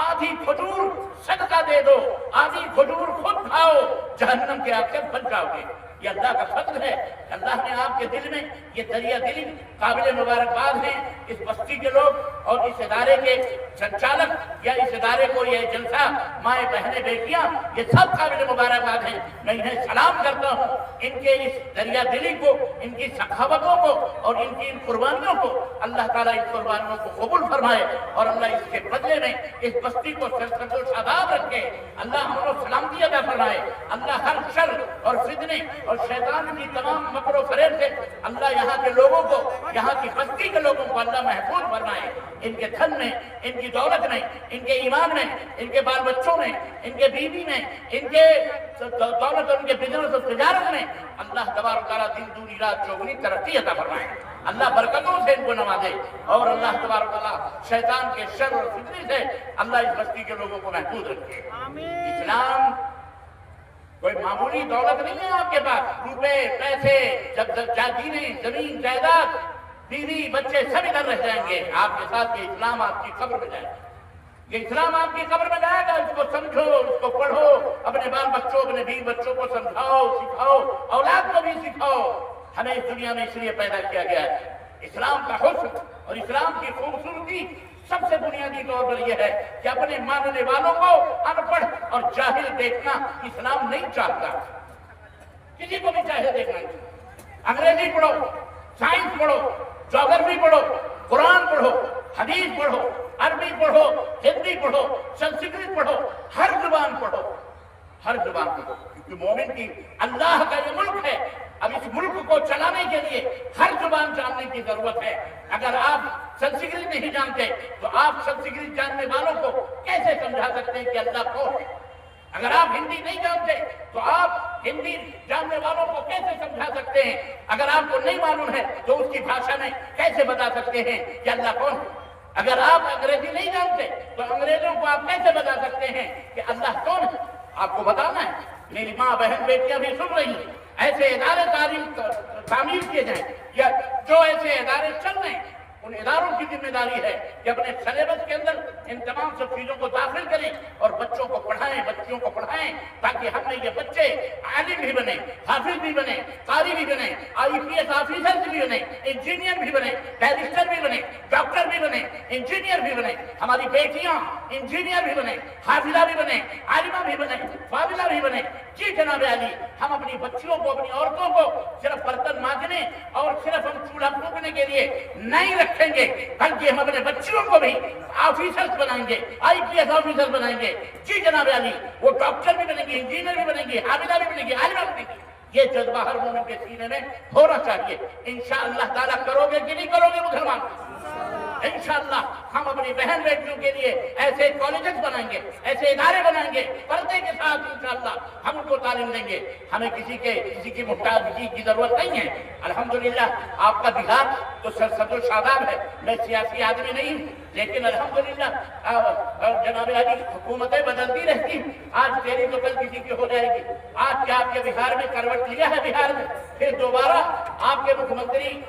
آدھی کھجور صدقہ دے دو، آدھی کھجور خود کھاؤ، جہنم کے آگ سے بچ جاؤ گے۔ یہ اللہ کا فضل ہے، اللہ نے آپ کے دل میں یہ دریا دلی قابل مبارکباد ہیں۔ اس بستی کے لوگ اور اس ادارے کے سنچالک یا اس ادارے کو یہ جلسہ مائیں بہنیں بیٹیاں یہ سب قابل مبارکباد ہیں۔ میں انہیں سلام کرتا ہوں، ان کے اس دریا دلی کو، ان کی سخاوتوں کو اور ان کی ان قربانیوں کو اللہ تعالیٰ ان قربانیوں کو قبول فرمائے اور اللہ اس کے بدلے میں اس بستی کو سرسبز و شاداب رکھے۔ اللہ ہم کو سلامتی عطا فرمائے۔ اللہ ہر شر اور فتنے اور شیطان کی تمام مکر و فریب سے اللہ یہاں کے لوگوں کو، یہاں کی بستی کے لوگوں کو اللہ محفوظ فرمائے۔ ان کے دھن میں، ان کی دولت میں، ان کے ایمان میں، ان کے بال بچوں میں، ان کے بیوی میں، ان کے دولت اور ان کے بزنس اور تجارت میں اللہ تبارک تعالیٰ دن دگنی رات چوگنی ترقی عطا فرمائے۔ اللہ برکتوں سے ان کو نوازے اور اللہ تبارک تعالیٰ شیطان کے شر اور فتنے سے اللہ اس بستی کے لوگوں کو محفوظ رکھے۔ اسلام کوئی معمولی دولت نہیں ہے آپ کے پاس، روپے پیسے جاگیریں زمین جائیداد بیوی بچے سب ادھر رہ جائیں گے، آپ کے ساتھ یہ اسلام آپ کی قبر میں جائے گا۔ یہ اسلام آپ کی قبر میں جائے گا، اس کو سمجھو، اس کو پڑھو، اپنے بال بچوں اپنے بیوی بچوں کو سمجھاؤ، سکھاؤ، اولاد کو بھی سکھاؤ۔ ہمیں اس دنیا میں اس لیے پیدا کیا گیا ہے۔ اسلام کا حسن اور اسلام کی خوبصورتی سب سے بنیادی طور پر یہ ہے کہ اپنے ماننے والوں کو ان پڑھ اور جاہل دیکھنا اسلام نہیں چاہتا. کسی کو بھی جاہل دیکھنا نہیں. انگریزی پڑھو، سائنس پڑھو، جغرافی پڑھو، قرآن پڑھو، حدیث پڑھو، عربی پڑھو، ہندی پڑھو، سنسکرت پڑھو، ہر زبان پڑھو، ہر زبان پڑھو. کیونکہ مومن کی اللہ کا یہ ملک ہے. اب اس ملک کو چلانے کے لیے ہر زبان جاننے کی ضرورت ہے. اگر آپ سنسکرت نہیں جانتے تو آپ سنسکرت جاننے والوں کو کیسے سمجھا سکتے ہیں کہ اللہ کون ہے؟ اگر آپ ہندی نہیں جانتے تو آپ ہندی جاننے والوں کو کیسے سمجھا سکتے ہیں؟ اگر آپ کو نہیں معلوم ہے تو اس کی بھاشا میں کیسے بتا سکتے ہیں کہ اللہ کون ہے؟ اگر آپ انگریزی نہیں جانتے تو انگریزوں کو آپ کیسے بتا سکتے ہیں کہ اللہ کون ہے؟ آپ کو بتانا ہے. میری ماں بہن بیٹیاں بھی سن رہی ہیں. ایسے ادارے تعمیر کیے جائیں یا جو ایسے ادارے چل رہے ہیں ان اداروں کی ذمہ داری ہے کہ اپنے سلیبس کے اندر ان تمام سب چیزوں کو داخل کریں اور بچوں کو پڑھائیں، بچیوں کو پڑھائیں، تاکہ ہم میں یہ بچے عالم بھی بنے، حافظ بھی بنے، قاری بھی بنے، IPS آفیسر بھی بنے، انجینئر بھی بنے، بیرسٹر بھی بنے، ڈاکٹر بھی بنے، انجینئر بھی بنے. ہماری بیٹیاں انجینئر بھی بنے، حافظہ بھی بنے، عالمہ بھی بنے، فاضلہ بھی بنے. جی جناب علی، ہم اپنی بچیوں کو، اپنی عورتوں کو صرف برتن مانجنے اور صرف ہم چولہا پھونکنے کے لیے نہیں رکھیں گے، بلکہ ہم اپنے بچیوں کو بھی آفیسر بنائیں گے، IPS آفیسر بنائیں گے. جی جناب علی، وہ ڈاکٹر بھی بنیں گے، انجینئر بھی بنیں گے، حافظہ بھی بنیں گے، عالمہ بھی بنیں گے. یہ جذبہ ہر مومن کے سینے میں ہونا چاہیے. انشاءاللہ تعالیٰ کرو گے کہ نہیں کرو گے مسلمان؟ انشاءاللہ ہم اپنی بہن بیٹیوں کے لیے ایسے کالجز بنائیں گے، ایسے ادارے بنائیں گے، پردے کے ساتھ انشاءاللہ ہم ان کو تعلیم دیں گے. ہمیں کسی کی محتاجی کی ضرورت نہیں ہے. الحمدللہ آپ کا بہار تو سرسبز و شاداب ہے. میں سیاسی آدمی نہیں ہوں، لیکن الحمدللہ جناب علی حکومتیں بدلتی رہتی. آج تیری تو کل کسی کی ہو جائے گی. آج کیا آپ کے بہار میں کروٹ لیا ہے؟ بہار میں پھر دوبارہ آپ کے مکھ منتری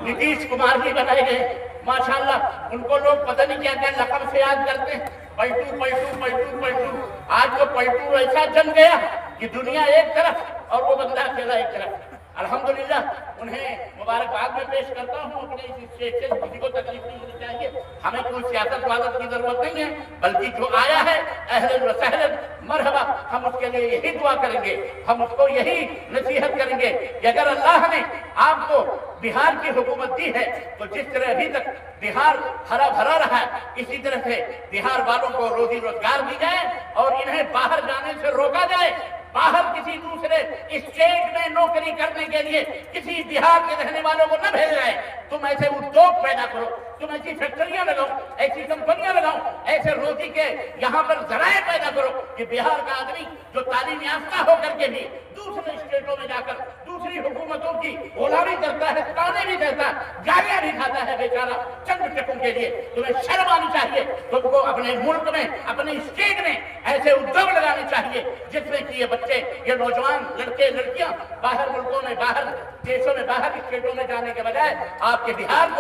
نتیش کمار جی بنائے گئے. ماشاءاللہ ان کو لوگ پتہ نہیں کیا کیا لقب سے یاد کرتے ہیں. پلٹو پلٹو پلٹو پلٹو. آج وہ پلٹو ایسا جم گیا کہ دنیا ایک طرف اور وہ بندہ اکیلا ایک طرف. الحمدللہ انہیں مبارکباد میں پیش کرتا ہوں. اپنے اس اسٹیج سے کسی کو تکلیف نہیں ہونی چاہیے. ہمیں کوئی سیاست وادت کی ضرورت نہیں ہے، بلکہ جو آیا ہے اہلاً و سہلاً مرحبا. ہم اس کے لیے یہی دعا کریں گے، ہم اس کو یہی نصیحت کریں گے کہ اگر اللہ نے آپ کو بہار کی حکومت دی ہے تو جس طرح ابھی تک بہار ہرا بھرا رہا ہے، اسی طرح سے بہار والوں کو روزی روزگار دی جائے اور انہیں باہر جانے سے روکا جائے. باہر کسی دوسرے اسٹیٹ میں نوکری کرنے کے لیے کسی بہار کے رہنے والوں کو نہ بھیجا جائے. تم ایسے ادیوگ پیدا کرو، تم ایسی فیکٹریاں لگاؤ، ایسی کمپنیاں لگاؤ، ایسے روزی کے یہاں پر ذرائع پیدا کرو کہ بہار کا آدمی جو تعلیم یافتہ ہو کر کے بھی دوسرے اسٹیٹوں میں جا کر دوسری حکومتوں کی غلامی کرتا ہے، تانے بھی دیتا ہے، گالیاں بھی کھاتا ہے بیچارہ چند ٹکوں کے لیے. تمہیں شرم آنی چاہیے. تم کو اپنے ملک میں، اپنے اسٹیٹ میں ایسے ادیوگ لگانے چاہیے جس میں کہ یہ بچے، یہ نوجوان لڑکے لڑکیاں باہر ملکوں میں، باہر دیشوں میں، باہر اسٹیٹوں میں جانے کے بجائے آپ کے بہار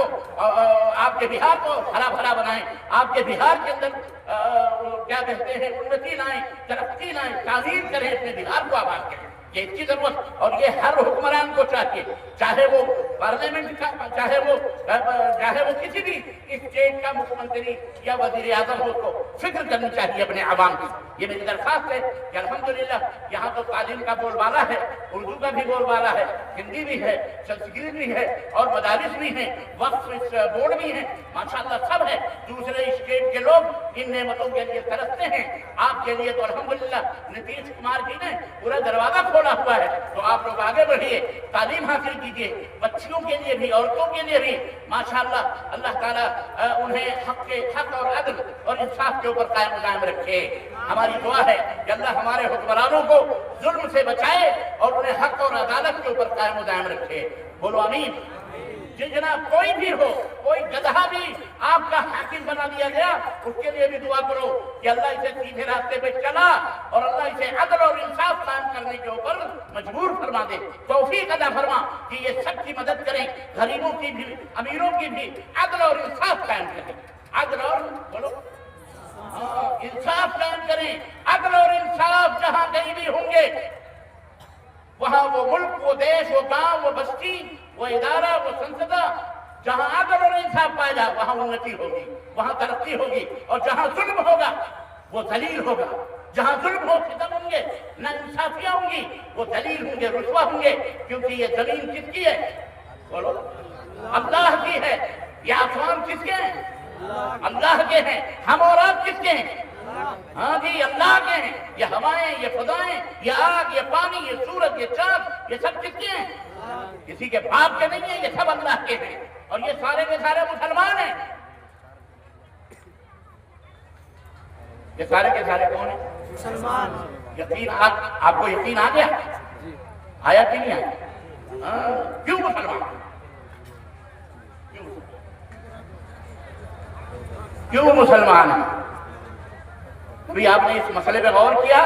کو ہرا بھرا بنائیں. آپ کے بہار کے اندر کیا کہتے ہیں انتی لائیں، ترقی لائیں، تعمیر کریں، اپنے بہار کو آباد کریں. یہ اس کی ضرورت، اور یہ ہر حکمران کو چاہیے، چاہے وہ پارلیمنٹ کا، چاہے وہ کسی بھی اسٹیٹ کا مکھ منتری یا وزیر اعظم ہو، کو فکر کرنی چاہیے اپنے عوام کی. یہ میری درخواست ہے کہ الحمدللہ یہاں تو تعلیم کا بول بالا ہے، اردو کا بھی بول بالا ہے، ہندی بھی ہے، سنسکرت بھی ہے، اور مدارس بھی ہیں، وقف بورڈ بھی ہیں، ماشاءاللہ سب ہے. دوسرے اسٹیٹ کے لوگ ان نعمتوں کے لیے ترستے ہیں. آپ کے لیے تو الحمدللہ نتیش کمار جی نے پورا دروازہ کھولا ہوا ہے. تو آپ لوگ آگے بڑھیے، تعلیم حاصل کیجیے، بچیوں کے لیے بھی، عورتوں کے لیے بھی. ماشاءاللہ اللہ تعالیٰ انہیں حق اور عدل اور انصاف کے اوپر قائم و دائم رکھے. ہماری دعا ہے کہ اللہ ہمارے حکمرانوں کو ظلم سے بچائے اور انہیں حق اور عدالت کے اوپر قائم و دائم رکھے. بولو آمین. جی جناب، کوئی بھی ہو، کوئی گدھا بھی آپ کا حاکم بنا دیا گیا، اس کے لیے بھی دعا کرو کہ اللہ اسے سیدھے راستے پہ چلا اور اللہ اسے عدل اور انصاف قائم کرنے کے اوپر مجبور فرما دے، توفیق عطا فرما کہ یہ سب کی مدد کریں، غریبوں کی بھی، امیروں کی بھی عدل اور انصاف قائم کریں. عدل اور بولو انصاف قائم کریں. عدل اور انصاف جہاں کہیں بھی ہوں گے، وہاں وہ ملک، وہ دیش، وہ گاؤں، وہ بستی، وہ ادارہ، وہ سنسدہ، جہاں عدل اور انصاف انصاف پائے گا وہاں انتی ہوگی، وہاں ترقی ہوگی، اور جہاں ظلم ہوگا وہ ذلیل ہوگا، جہاں ظلم ہو ستم ہوں گے، نہ انصافیاں ہوں گی، وہ ذلیل ہوں گے، رسوا ہوں گے، کیونکہ یہ زمین کس کی ہے؟ بولو، اللہ کی ہے۔ یہ آسمان کس کے ہیں؟ اللہ کے ہیں۔ ہم اور آپ کس کے ہیں؟ ہاں جی، اللہ کے ہیں۔ یہ ہوائیں، یہ فضائیں، یہ آگ، یہ پانی، یہ سورج، یہ چاند، یہ سب کس کے ہیں؟ کسی کے باپ کے نہیں ہیں، یہ سب اللہ کے ہیں، اور یہ سارے کے سارے مسلمان ہیں۔ یہ سارے کے سارے کون ہیں؟ مسلمان۔ یقین آپ کو یقین آ گیا؟ آیا کہ نہیں آیا؟ کیوں مسلمان؟ کیوں مسلمان ہیں؟ کبھی آپ نے اس مسئلے پہ غور کیا؟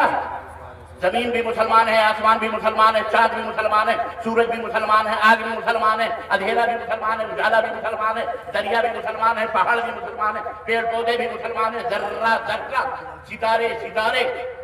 زمین بھی مسلمان ہے، آسمان بھی مسلمان ہے، چاند بھی مسلمان ہے، سورج بھی مسلمان ہے، آگ بھی مسلمان ہے، اندھیرا بھی مسلمان ہے، اجالا بھی مسلمان ہے، دریا بھی مسلمان ہے، پہاڑ بھی مسلمان ہے، پیڑ پودے بھی مسلمان ہیں، ذرہ ذرہ، ستارے ستارے،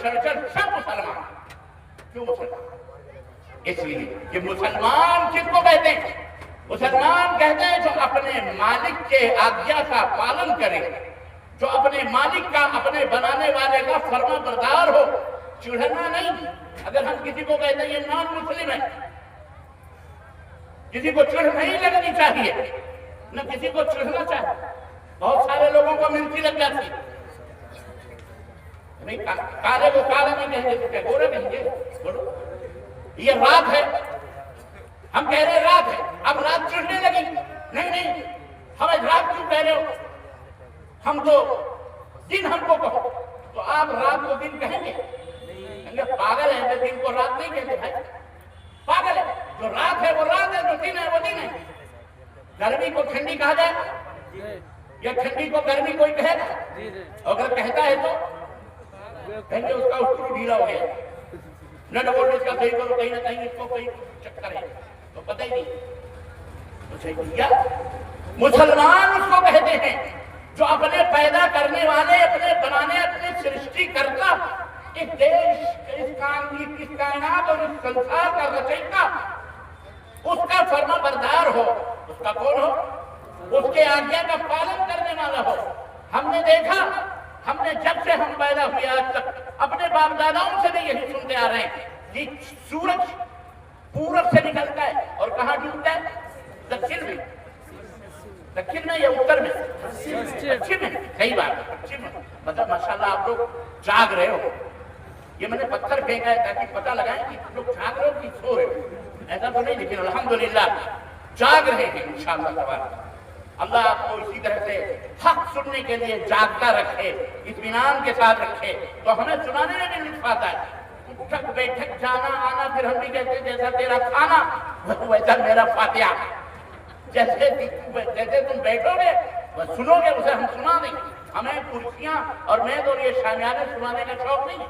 چھڑ چھڑ، سب مسلمان ہیں۔ کیوں مسلمان؟ اس لیے کہ مسلمان کس کو کہتے ہیں؟ مسلمان کہتے ہیں جو اپنے مالک کے آجزا کا پالن کرے، جو اپنے مالک کا، اپنے بنانے والے کا فرما بردار ہو، چڑھنا نہیں۔ اگر ہم کسی کو کہتے ہیں یہ نان مسلم ہے، کسی کو چڑھ نہیں لگنی چاہیے، نہ کسی کو چڑھنا چاہیے۔ بہت سارے لوگوں کو مرچی لگ جاتی ہے، نہیں کالے کو کالا نہیں کہیں گے، گورے کہیں گے، بولو یہ رات ہے، ہم کہہ رہے رات ہے، اب رات چڑھنے لگی، نہیں ہمیں رات کیوں کہہ رہے ہو؟ ہم تو دن ہم کو کہو، تو آپ رات کو دن کہیں گے؟ پاگل ہے، دن کو رات نہیں کہتے بھائی، پاگل ہے۔ جو رات ہے وہ رات ہے، جو دن ہے وہ دن ہے۔ گرمی کو ٹھنڈی کہا جائے یا ٹھنڈی کو گرمی کوئی کہے گا؟ اگر کہتا ہے تو کہیں گے اس کا اسکرو ڈھیلا ہو گیا، نٹ بولٹ اس کا صحیح کرو، کہیں نہ کہیں اس کو کوئی چکر ہے، تو پتہ ہی نہیں۔ مسلمان اس کو کہتے ہیں جو اپنے پیدا کرنے والے، اپنے بنانے، اپنے سرشٹی کرتا، اس دیش، اس کائنات اور اس سنسار کا رچیتا، اس کا فرما بردار ہو۔ اس کا کون ہو؟ اس کے آجزا کا پالن کرنے والا ہو۔ ہم نے دیکھا، ہم نے جب سے ہم پیدا ہوئے آج تک اپنے باپ داداؤں سے بھی یہی سنتے آ رہے ہیں کہ سورج پورب سے نکلتا ہے اور کہاں ڈوبتا ہے؟ دکشن میں۔ دکشن میں یا اتر میں؟ پچھم میں۔ صحیح بات ہے، پچھم میں۔ مطلب ماشاءاللہ آپ لوگ جاگ رہے ہو۔ یہ میں نے پتھر پھینکا ہے تاکہ پتہ لگائیں کہ لوگ جاگ رہے ہو کہ سو رہے ہو، ایسا تو نہیں، لیکن الحمدللہ جاگ رہے ہیں انشاءاللہ تبارک۔ اللہ آپ کو اسی طرح سے حق سننے کے لیے جاگتا رکھے، اطمینان کے ساتھ رکھے، تو ہمیں سنانے میں بھی لطف آتا ہے۔ اٹھک بیٹھک جانا آنا، پھر ہم بھی کہتے ہیں جیسا تیرا کھانا ویسا میرا فاتحہ۔ جیسے تم بیٹھو گے بس سنو گے، اسے ہم سنا دیں گے۔ ہمیں کرسیاں اور میز اور یہ شامیانے سنانے کا شوق نہیں ہے،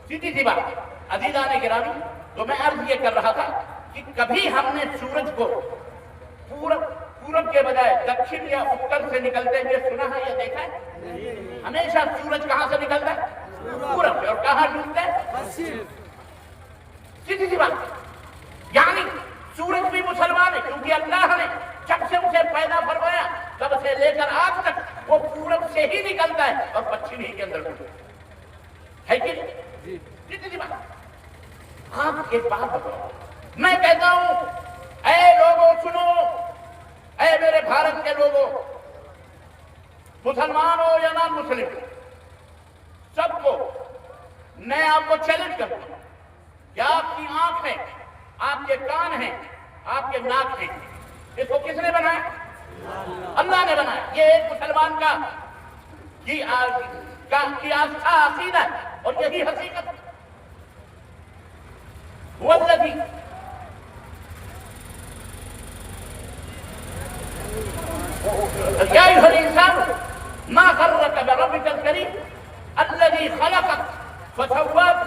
سیدھی سی بات۔ عزیزان گرامی، تو میں عرض یہ کر رہا تھا کہ کبھی ہم نے سورج کو پورب کے بجائے دکشن یا اتر سے نکلتے ہوئے سنا ہے یا دیکھا ہے؟ ہمیشہ سورج کہاں سے نکلتا ہے؟ پورب سے، اور کہاں ڈوبتا ہے؟ سیدھی سی بات۔ یعنی سورج بھی مسلمان ہے، کیونکہ اللہ نے جب سے اسے پیدا فرمایا تب سے لے کر آج تک وہ پورب سے ہی نکلتا ہے اور پچھم ہی کے اندر ڈوبتا ہے کہ نہیں؟ سیدھی سی بات۔ آپ ایک بات بتاؤ، میں کہتا ہوں اے لوگوں سنو، اے میرے بھارت کے لوگوں، مسلمان ہو یا نان مسلم، سب کو میں آپ کو چیلنج کرتا ہوں کہ آپ کی آنکھ ہے، آپ کے کان ہیں، آپ کے ناک ہیں، اس کو کس نے بنایا؟ اللہ نے بنایا۔ یہ ایک مسلمان کا آستھا، عقیدہ ہے، اور یہی حقیقت ہے۔ والذی یا ایھا الانسان ما غرک بربک الکریم الذی خلقک فسواک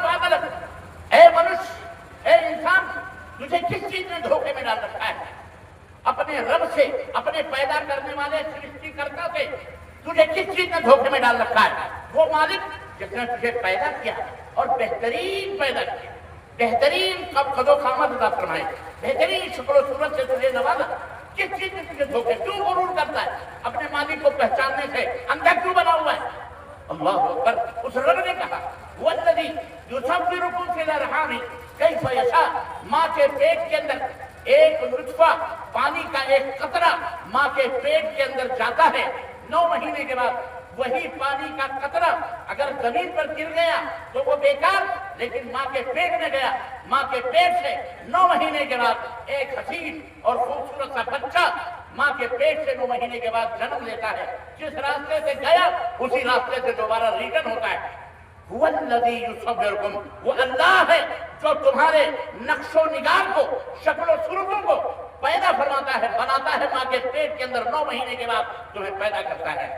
فعدلک۔ اے منش، اے انسان، تجھے کس چیز نے دھوکے میں ڈال رکھا ہے؟ اپنے رب سے، اپنے پیدا کرنے والے سرشٹی کرتا سے تجھے کس چیز نے دھوکے میں ڈال رکھا ہے؟ وہ مالک جس نے تجھے پیدا کیا اور بہترین پیدا کیا، بہترین قدو قامت عطا فرمائے، بہترین شکل و صورت سے تجھے نوازا۔ کس چیز میں تجھے دھوکے، کیوں غرور کرتا ہے؟ اپنے مالک کو پہچاننے سے اندھا کیوں بنا ہوا ہے؟ اللہ اکبر۔ اس رب نے کہا والذی یصورکم فی الارحام کیف یشاء، ماں کے پیٹ کے اندر ایک نطفہ پانی کا ایک قطرہ ماں کے پیٹ کے اندر جاتا ہے، 9 مہینے کے بعد وہی پانی کا قطرہ اگر زمین پر گر گیا تو وہ بیکار، لیکن ماں کے پیٹ میں گیا، ماں کے پیٹ سے 9 مہینے کے بعد ایک حسین اور خوبصورت سا بچہ ماں کے پیٹ سے 9 مہینے کے بعد جنم لیتا ہے۔ جس راستے سے گیا اسی راستے سے دوبارہ ریٹرن ہوتا ہے۔ هو الذی یصورکم، وہ اللہ ہے جو تمہارے نقش و نگار کو، شکل و صورتوں کو پیدا فرماتا ہے، بناتا ہے ماں کے پیٹ کے اندر 9 مہینے کے بعد تمہیں پیدا کرتا ہے۔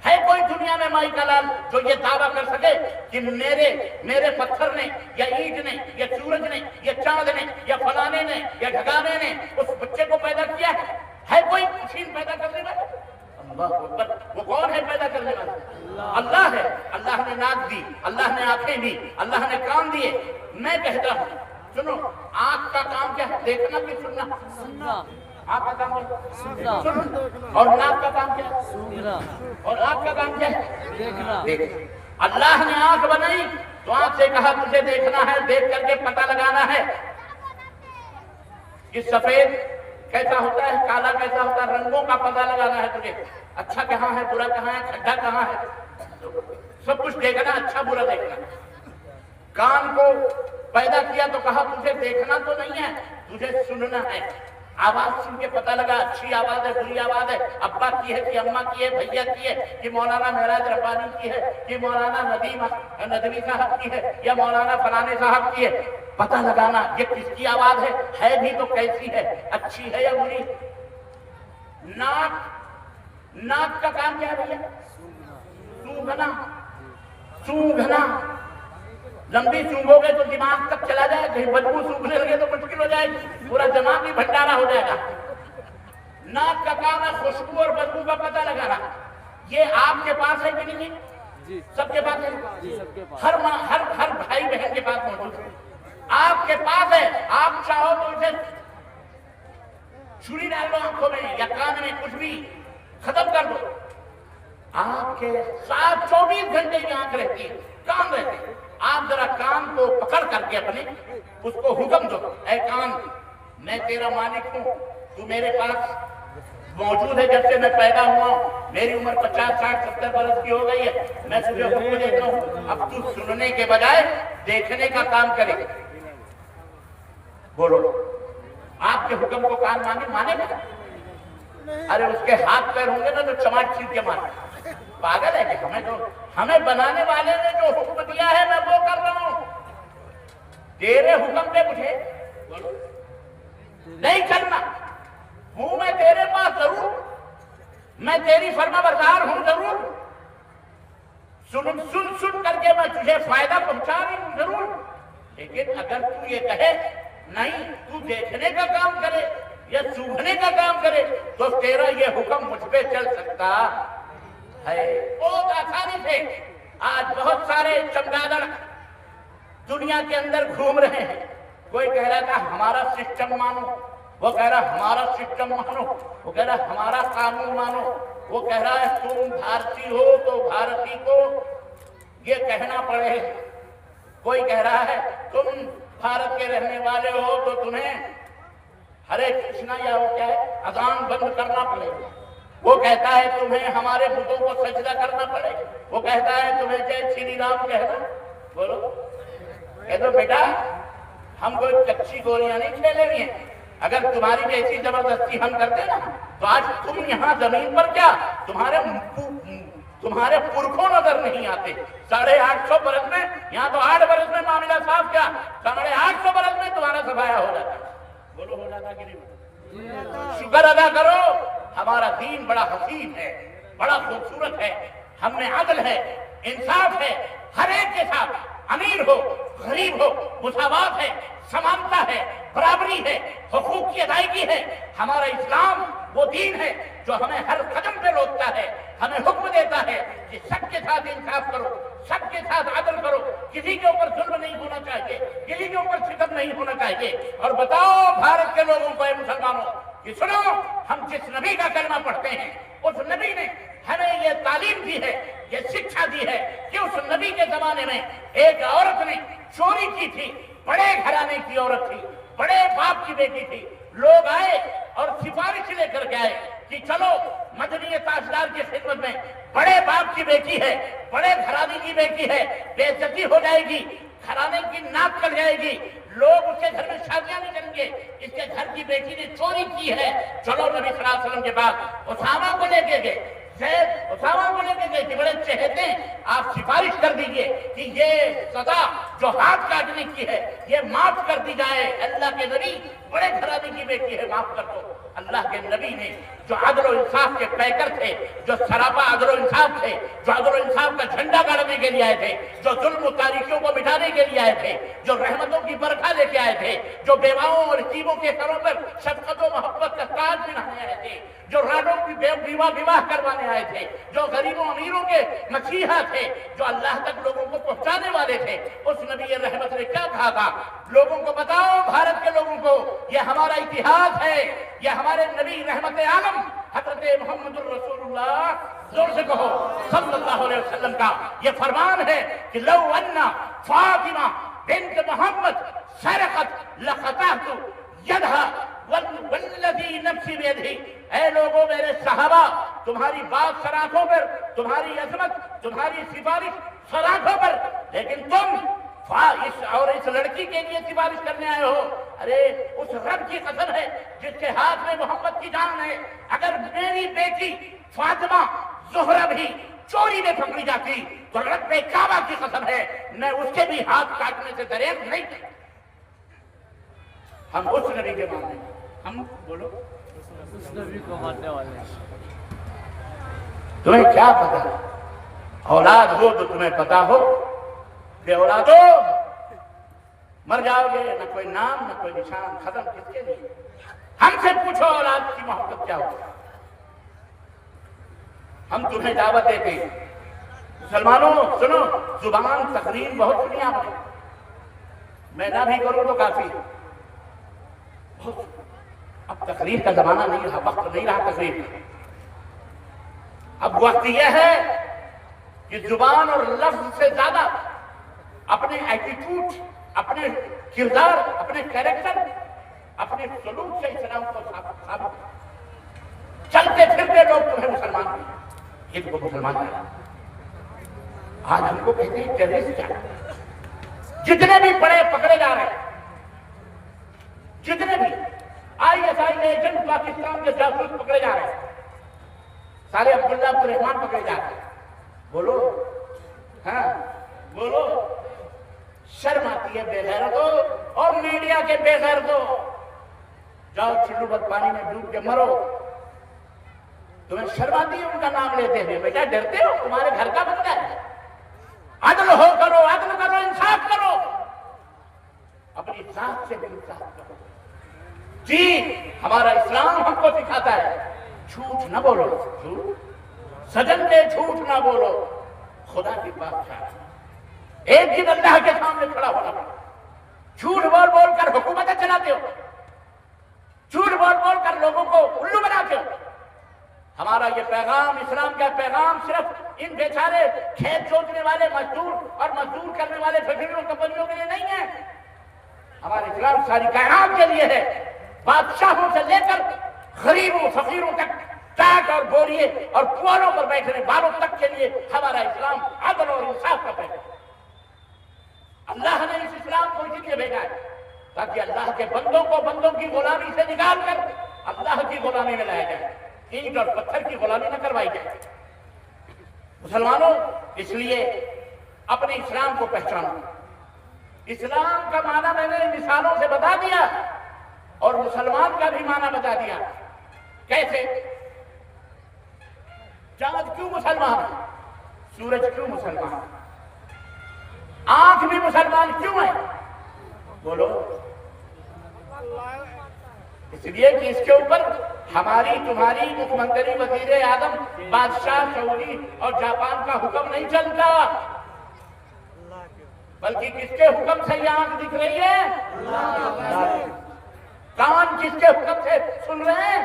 ہے کوئی دنیا میں مائی کا لال جو یہ دعویٰ کر سکے کہ میرے پتھر نے یا اینٹ نے یا سورج نے یا چاند نے یا فلانے نے یا ڈھگانے نے اس بچے کو پیدا کیا ہے کوئی مشین پیدا کرنے والا؟ اللہ اکبر۔ وہ کون ہے پیدا کرنے والا؟ اللہ ہے۔ اللہ نے ناک دی، اللہ نے آنکھیں دی، اللہ نے کان دیے۔ میں کہتا ہوں سنو، آنکھ کا کام کیا ہے؟ دیکھنا کہ سننا؟ آنکھ کا کام کیا؟ سننا۔ اور ناک کا کام کیا ہے؟ سننا۔ اور آنکھ کا کام کیا ہے؟ دیکھنا۔ اللہ نے آنکھ بنائی تو آنکھ سے کہا تجھے دیکھنا ہے، دیکھ کر کے پتہ لگانا ہے کہ سفید کیسا ہوتا ہے، کالا کیسا ہوتا ہے، رنگوں کا پتہ لگانا ہے تجھے، اچھا کہاں ہے، برا کہاں ہے، کھڈا کہاں ہے، سب کچھ دیکھنا، اچھا برا دیکھنا۔ کان کو پیدا کیا تو کہا تجھے دیکھنا تو نہیں ہے، تجھے سننا ہے۔ آواز سن کے پتہ لگا اچھی آواز ہے، بری آواز ہے، ابا کی ہے کہ اماں کی ہے، بھیا کی ہے کہ مولانا معراج ربانی کی ہے کہ مولانا ندوی صاحب کی ہے یا مولانا فلانے صاحب کی ہے، پتہ لگانا یہ کس کی آواز ہے بھی تو کیسی ہے، اچھی ہے یا بری۔ ناک کا کام کیا ہے بھیا؟ سونگھنا۔ لمبی سونگو گے تو دماغ تک چلا جائے، کہیں بدبو سونگنے لگے تو مشکل ہو جائے گی، پورا دماغ ہی بھنڈارا ہو جائے گا۔ ناک کا کام ہے خوشبو اور بدبو کا پتہ لگانا۔ یہ آپ کے پاس ہے کہ نہیں؟ سب کے پاس ہے، ہر بھائی بہن کے پاس موجود ہے۔ آپ کے پاس ہے، آپ چاہو تو اسے چھری ڈال دو آنکھوں میں یا کان میں، کچھ بھی ختم کر دو۔ آپ کے ساتھ 24 گھنٹے کی آنکھ رہتی ہے، کان رہتے ہیں۔ آپ ذرا کان کو پکڑ کر کے اپنے اس کو حکم دو، اے کان میں تیرا مالک ہوں، تو میرے پاس موجود ہے جب سے میں پیدا ہوا ہوں، میری عمر 50 60 70 برس کی ہو گئی ہے، میں تجھے حکم دیتا ہوں اب تو سننے کے بجائے دیکھنے کا کام کرے۔ بولو آپ کے حکم کو کان مانے گا؟ ارے اس کے ہاتھ پیر ہوں گے نا تو چماٹ چھیٹ کے مانے۔ پاگل ہے کہ ہمیں بنانے والے نے جو حکم دیا ہے میں وہ کر رہا ہوں، تیرے حکم پہ مجھے نہیں کرنا، ہوں میں تیرے پاس ضرور، میں تیری فرما بردار ہوں ضرور، سن کر کے میں تجھے فائدہ پہنچا رہی ہوں ضرور، لیکن اگر تو یہ کہے نہیں تو دیکھنے کا کام کرے یا سونگھنے کا کام کرے تو تیرا یہ حکم مجھ پہ چل سکتا ہے بہت آسانی سے۔ آج بہت سارے چمگادڑ دنیا کے اندر گھوم رہے ہیں، کوئی کہہ رہا تھا ہمارا سسٹم مانو، وہ کہہ رہا ہمارا سسٹم مانو، وہ کہہ رہا ہمارا قانون مانو، وہ کہہ رہا ہے تم بھارتی ہو تو بھارتی کو یہ کہنا پڑے، کوئی کہہ رہا ہے تم بھارت کے رہنے والے ہو تو تمہیں ہرے کرشنا یا وہ کیا ہے اذان بند کرنا پڑے، وہ کہتا ہے تمہیں ہمارے بتوں کو سجدہ کرنا پڑے، وہ کہتا ہے تمہیں جے شری رام کہنا۔ بولو کہہ دو بیٹا ہم کوئی کچی گولیاں نہیں کھیلے ہوئی ہیں، اگر تمہاری جیسی زبردستی ہم کرتے نا تو آج تم یہاں زمین پر کیا تمہارے پرکھوں نظر نہیں آتے۔ 850 برس میں، یہاں تو 8 برس میں معاملہ صاف کیا، 850 برس میں تمہارا صفایا ہو جاتا۔ بولو ہو جاتا کہ نہیں؟ شکر ادا کرو، ہمارا دین بڑا حسین ہے، بڑا خوبصورت ہے، ہم میں عدل ہے، انصاف ہے، ہر ایک کے ساتھ امیر ہو غریب ہو مساوات ہے، سمانتا ہے، برابری ہے، حقوق کی ادائیگی ہے۔ ہمارا اسلام وہ دین ہے جو ہمیں ہر قدم پہ روکتا ہے ہمیں حکم دیتا ہے کہ سب کے ساتھ انصاف کرو، سب کے ساتھ عدل کرو، کسی کے اوپر ظلم نہیں ہونا چاہیے، کسی کے اوپر ستم نہیں ہونا چاہیے۔ اور بتاؤ بھارت کے لوگوں کو، اے مسلمانوں، کہ سنو، ہم جس نبی کا کلمہ پڑھتے ہیں اس نبی نے ہمیں یہ تعلیم دی ہے، یہ شکشا دی ہے کہ اس نبی کے زمانے میں ایک عورت نے چوری کی تھی، بڑے گھرانے کی عورت تھی، بڑے باپ کی بیٹی تھی، لوگ آئے اور سفارش لے کر کے آئے کہ چلو مدنی تاجدار کی خدمت میں، بڑے باپ کی بیٹی ہے، بڑے گھرانے کی بیٹی ہے، بے عزتی ہو جائے گی، گھرانے کی ناک کٹ جائے گی، لوگ اس کے گھر میں شادیاں نہیں کریں گے، اس کے گھر کی بیٹی نے چوری کی ہے۔ چلو نبی صلی اللہ علیہ وسلم کے بعد اسامہ کو لے کے گئے، زید اسامہ کو لے کے گئے کہ بڑے چہتے ہیں، آپ سفارش کر دیجئے کہ یہ سزا جو ہاتھ کاٹنے کی ہے یہ معاف کر دی جائے۔ اللہ کے نبی بڑے گھرانے کی بیٹی ہے، معاف کر دو۔ اللہ کے نبی نے جو عدل و انصاف کے پیکر تھے، جو سراپا عدل و انصاف تھے، جو عدل و انصاف کا جھنڈا گاڑنے کے لیے آئے تھے، جو ظلم و تاریکیوں کو مٹانے کے لیے آئے تھے، جو رحمتوں کی برکھا لے کے آئے تھے، جو بیواؤں اور یتیموں کے سروں پر شفقت و محبت کا تاج پہنانے آئے تھے، جو راڈوں کی بیواہ کروانے آئے تھے، جو غریبوں امیروں کے مسیحا تھے، جو اللہ تک لوگوں کو پہنچانے والے تھے، اس نبی رحمت نے کیا کہا تھا؟ لوگوں کو بتاؤ، بھارت کے لوگوں کو، یہ ہمارا اتحاد ہے، یہ ہمارے نبی رحمت عالم حضرت محمد الرسول اللہ، زور سے کہو، صلی اللہ علیہ وسلم کا یہ فرمان ہے کہ لو ان فاطمہ بنت محمد سرقت لقطعت یدها والذی نفسی بیدہ۔ اے لوگوں، میرے صحابہ، تمہاری بات سراخوں پر، تمہاری عظمت، تمہاری سفارش سراخوں پر، لیکن تم اس لڑکی کے لیے سفارش کرنے آئے ہو۔ ارے اس رب کی قسم ہے جس کے ہاتھ میں محمد کی جان ہے، اگر میری بیٹی فاطمہ زہرہ بھی چوری میں پکڑی جاتی تو رب کعبہ کی قسم ہے میں اس کے بھی ہاتھ کاٹنے سے دریغ نہیں تھی۔ ہم اس نبی کے ماننے ہیں، ہم بولو اس نبی کو ماننے والے ہیں۔ تمہیں کیا پتا؟ اولاد ہو تو تمہیں پتا ہو، بے اولاد ہو مر جاؤ گے، نہ کوئی نام نہ کوئی نشان، ختم کس کے لیے؟ ہم سے پوچھو اولاد کی محبت کیا ہوگی؟ ہم تمہیں دعوت دیتے ہیں، مسلمانوں سنو، زبان تقریر بہت سنی آپ نے، میں نہ بھی کروں تو کافی۔ اب تقریر کا زمانہ نہیں رہا، وقت نہیں رہا تقریر کا۔ اب وقت یہ ہے کہ زبان اور لفظ سے زیادہ اپنے ایٹیٹیوڈ، اپنے کردار، اپنے کیریکٹر، اپنے سلوک سے اسلام کو ثابت چلتے پھرتے لوگ تمہیں مسلمان ہیں، ان کو مسلمان ہیں۔ آج ہم کو کہتے ہیں ٹیررسٹ کیا؟ جتنے بھی بڑے پکڑے جا رہے ہیں، جتنے بھی ISI ایجنٹ پاکستان کے جاسوس پکڑے جا رہے ہیں، سارے عبداللہ عبدالرحمان پکڑے جا رہے ہیں، بولو ہاں بولو، شرم آتی ہے بے غیرتوں اور میڈیا کے بے غیرتوں، جاؤ چلو بد پانی میں ڈوب کے مرو، تمہیں شرم آتی ہے ان کا نام لیتے ہوئے؟ بیٹا ڈرتے ہو؟ تمہارے گھر کا بندہ ہے، عدل ہو کرو، عدل کرو، انصاف کرو، اپنی ذات سے بھی انصاف کرو۔ جی ہمارا اسلام ہم کو سکھاتا ہے جھوٹ نہ بولو، جھوٹ سجن کے جھوٹ نہ بولو، خدا کی بادشاہ ایک دن اللہ کے سامنے کھڑا ہونا پڑا، جھوٹ بول بول کر حکومتیں چلاتے ہو، جھوٹ بول بول کر لوگوں کو الو بناتے ہو۔ ہمارا یہ پیغام، اسلام کا پیغام صرف ان بیچارے کھیت جوتنے والے مزدور اور مزدور کرنے والے فیکٹریوں کمپنیوں کے لیے نہیں ہے، ہمارا اسلام ساری کائنات کے لیے ہے۔ بادشاہوں سے لے کر غریبوں فقیروں تک، ٹاٹ اور بوریے اور پوالوں پر بیٹھنے والوں تک کے لیے ہمارا اسلام عدل اور انصاف کا پیغام ہے۔ اللہ نے اس اسلام کو اسی لیے بھیجا ہے تاکہ اللہ کے بندوں کو بندوں کی غلامی سے نکال کر اللہ کی غلامی میں لایا جائے، اینٹ اور پتھر کی غلامی نہ کروائی جائے۔ مسلمانوں، اس لیے اپنے اسلام کو پہچانو۔ اسلام کا معنی میں نے مثالوں سے بتا دیا اور مسلمان کا بھی معنی بتا دیا۔ کیسے؟ چاند کیوں مسلمان ہے؟ سورج کیوں مسلمان ہے؟ آنکھ بھی مسلمان کیوں ہے؟ بولو۔ اس لیے کہ اس کے اوپر ہماری تمہاری مکھمنتری وزیر اعظم بادشاہ سعودی اور جاپان کا حکم نہیں چلتا، بلکہ کس کے حکم سے یہ آنکھ دکھ رہی ہے؟ کان کس کے حکم سے سن رہے ہیں؟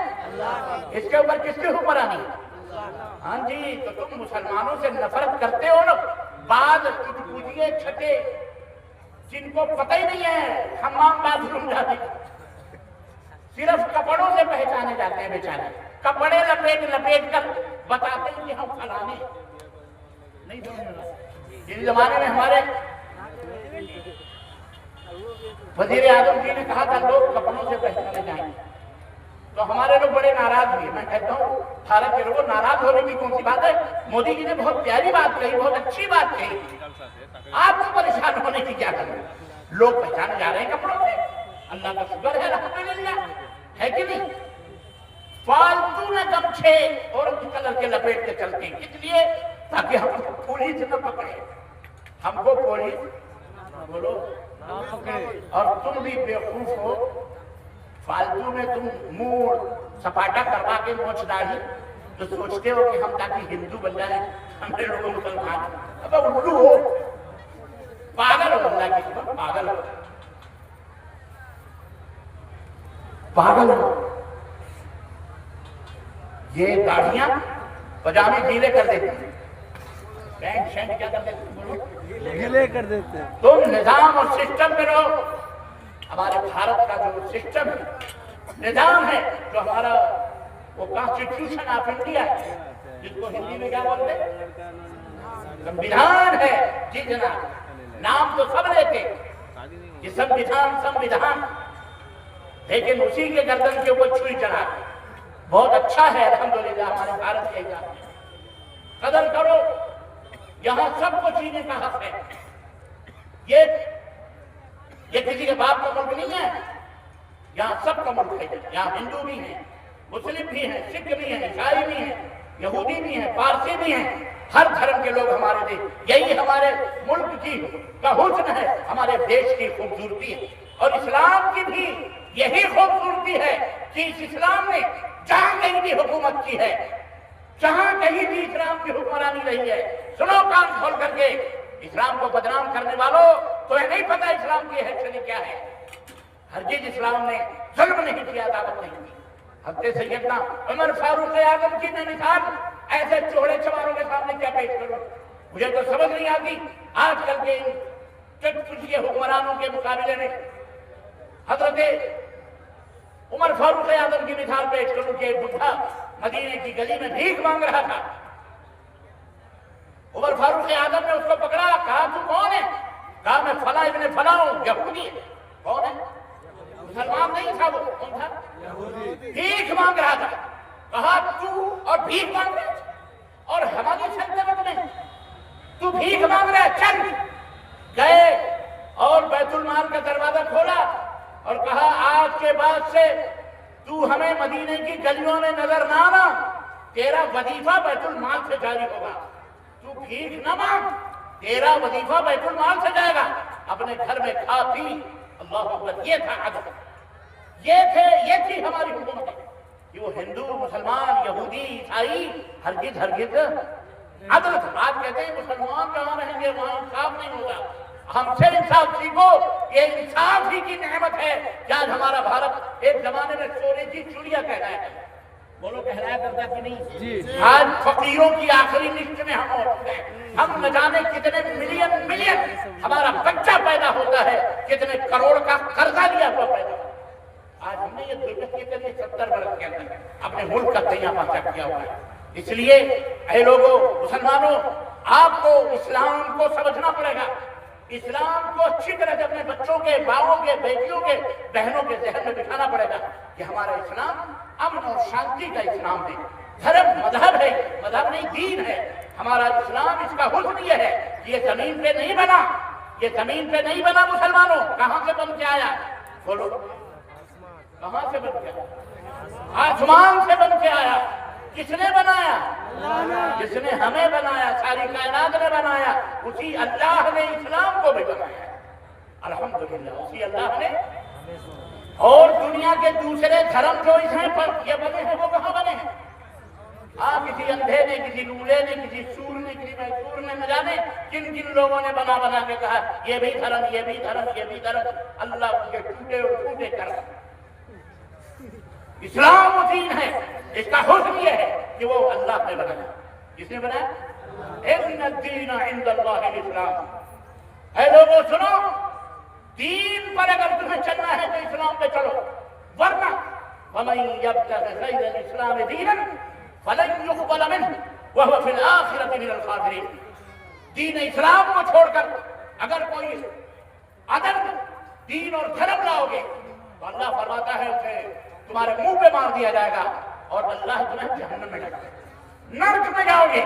اس کے اوپر کس کی حکمرانی؟ ہاں جی، تو تم مسلمانوں سے نفرت کرتے ہو نا، بعد چٹکوجیے چھٹے جن کو پتہ ہی نہیں ہے حمام باتھ روم جاتے، صرف کپڑوں سے پہچانے جاتے ہیں بیچارے، کپڑے لپیٹ کر بتاتے ہیں کہ ہم فلانے نہیں سمجھ۔ جس زمانے میں ہمارے وزیر اعظم جی نے کہا تھا لوگ کپڑوں سے پہچانے جائیں، تو ہمارے لوگ بڑے ناراض ہوئے۔ میں کہتا ہوں بھارت کے لوگوں ناراض ہونے کی کون سی بات ہے؟ مودی جی نے بہت پیاری بات کہی، بہت اچھی بات کہی، آپ کو پریشان ہونے کی کیا کریں؟ لوگ پہچانے جا رہے ہیں کپڑوں سے، اللہ کا شکر ہے، الحمدللہ، ہے کہ نہیں؟ فالتو نہ گمچھے اورنج کلر کے لپیٹ کے چلتے ہیں، کس لیے؟ تاکہ ہم کو پولیس نہ پکڑے، ہم کو پولیس بولو، اور تم بھی بیوقوف ہو، فالتو میں تم منہ سپاٹا کروا کے موچھ داڑھی تو سوچتے ہو کہ ہم تاکہ ہندو بن جائیں، ہمارے لوگوں مسلمان، اب الٹو ہو، پاگل ہو، اللہ کی قسم پاگل ہو، پاگل ہو۔ یہ داڑھیاں پجامے گیلے کر دیتے ہیں، پینٹ شینٹ کیا کر دیتے ہیں؟ گیلے کر دیتے ہیں۔ تم نظام اور سسٹم میں رہو۔ ہمارے بھارت کا جو سسٹم ہے، نظام ہے، جو ہمارا وہ کانسٹیٹیوشن آف انڈیا ہے، جس کو ہندی میں کیا بولتے ہیں؟ سمویدھان ہے، جی جناب، نام تو سب لیتے یہ سمویدھان، لیکن اسی کے گردن کے اوپر چھری چڑھا، بہت اچھا ہے الحمدللہ ہمارے بھارت کے حساب، قدر کرو، یہاں سب کو جینے کا حق ہے۔ یہ کسی کے باپ کا ملک نہیں ہے، یہاں سب کا ملک ہے، یہاں ہندو بھی ہیں، مسلم بھی ہیں، سکھ بھی ہیں، عیسائی بھی ہیں، یہودی بھی ہیں، پارسی بھی ہیں، ہر دھرم کے لوگ ہمارے دیش، یہی ہمارے ملک کی کا حسن ہے، ہمارے دیش کی خوبصورتی ہے، اور اسلام کی بھی یہی خوبصورتی ہے کہ اس اسلام نے جہاں کہیں بھی حکومت کی ہے، جہاں کہیں بھی اسلام کی حکمرانی رہی ہے، سنو کان کھول کر کے، اسلام کو بدنام کرنے والوں تو یہ نہیں پتا اسلام کی حیثیت کیا ہے۔ ہرگز اسلام نے ظلم نہیں کیا، دعوت نہیں کی۔ حضرت سیدنا عمر فاروق اعظم کی میں مثال ایسے چوڑے چماروں کے سامنے کیا پیش کروں؟ مجھے تو سمجھ نہیں آتی آج کل کے چٹپٹے حکمرانوں کے مقابلے میں حضرت عمر فاروق اعظم کی مثال پیش کروں کہ ایک بڈھا مدینے کی گلی میں بھیک مانگ رہا تھا، عمر فاروق اعظم نے اس کو پکڑا، کہا تو کون ہے؟ کہا میں فلاں ابن فلاں ہوں، یہودی ہے۔ کون ہے؟ مسلمان نہیں تھا، وہ کون تھا؟ بھیک مانگ رہا تھا۔ کہا تو اور بھیک مانگ رہا ہے اور ہماری سلطنت میں تو بھیک مانگ رہا ہے، چل۔ گئے اور بیت المال کا دروازہ کھولا اور کہا آج کے بعد سے تو ہمیں مدینے کی گلیوں میں نظر نہ آنا، تیرا وظیفہ بیت المال سے جاری ہوگا، تو بھیک نہ مانگ، تیرا وظیفہ بیت المال سے جائے گا، اپنے گھر میں کھا پی۔ اللہ اکبر، یہ تھا عدل، یہ تھی ہماری حکومت کہ وہ ہندو، مسلمان، یہودی، عیسائی ہرگز عدل تھا۔ آج کہتے ہیں مسلمان جہاں رہیں گے وہاں انصاف نہیں ہوگا، ہم سے انصاف سیکھو، یہ انصاف ہی کی نعمت ہے کہ آج ہمارا بھارت ایک زمانے میں سونے کی چڑیا کہلایا کرتا، بولو کہلایا کرتا کہ نہیں؟ آج فقیروں کی آخری لسٹ میں ہم موجود ہیں، ہم نہ جانے کتنے ملین ہمارا بچہ پیدا ہوتا ہے، کتنے کروڑ کا قرضہ لیا ہوا پیدا ہوتا ہے۔ آج ہم نے یہ دلچسپی کے لیے 70 برس کے اندر اپنے ملک کا تیاں پاچا کیا ہوا ہے۔ اس لیے اے لوگوں، مسلمانوں، آپ کو اسلام کو سمجھنا پڑے گا، اسلام کو اچھی طرح سے اپنے بچوں کے، باؤں کے، بیٹیوں کے، بہنوں کے ذہن میں بٹھانا پڑے گا کہ ہمارا اسلام امن اور شانتی کا اسلام ہے، دھرم مذہب ہے، مذہب نہیں دین ہے۔ ہمارا اسلام، اس کا حسن یہ ہے کہ یہ زمین پہ نہیں بنا، یہ زمین پہ نہیں بنا مسلمانوں، کہاں سے بن کے آیا؟ بولو کہاں سے بن کے آیا؟ آسمان سے بن کے آیا۔ کس نے بنایا؟ جس نے ہمیں بنایا، ساری کائنات نے بنایا، اسی اللہ نے اسلام کو بھی بنایا، الحمدللہ، اسی اللہ نے اور دنیا کے دوسرے دھرم جو اس ہیں یہ بنے ہیں وہ کہاں بنے ہیں؟ کسی اندھے نے، کسی لولے نے، کسی سور نے، کسی محسور نے، نہ جانے کن کن لوگوں نے بنا بنا کے کہا یہ بھی دھرم، یہ بھی دھرم، یہ بھی دھرم۔ اللہ ان کے ٹوٹے اور ٹوٹے کر۔ اسلام وہ دین ہے، اس کا حسن یہ ہے کہ وہ اللہ نے بنایا۔ کس نے بنایا؟ ان الدین عند اللہ الاسلام۔ اے لوگوں سنو، دین پر اگر تمہیں چلنا ہے تو اسلام پہ چلو، ورنہ وَمَن يَبْتَغِ غَيْرَ الْإِسْلَامِ دِينًا فَلَن يُقْبَلَ مِنْهُ وَهُوَ فِي الْآخِرَةِ مِنَ الْخَاسِرِينَ۔ دین اسلام کو چھوڑ کر اگر کوئی ادر دین اور دھرم لاؤ گے تو اللہ فرماتا ہے اسے تمہارے منہ پہ مار دیا جائے گا اور اللہ تمہیں جہنم میں ڈالے گا، نرک میں جاؤ گے۔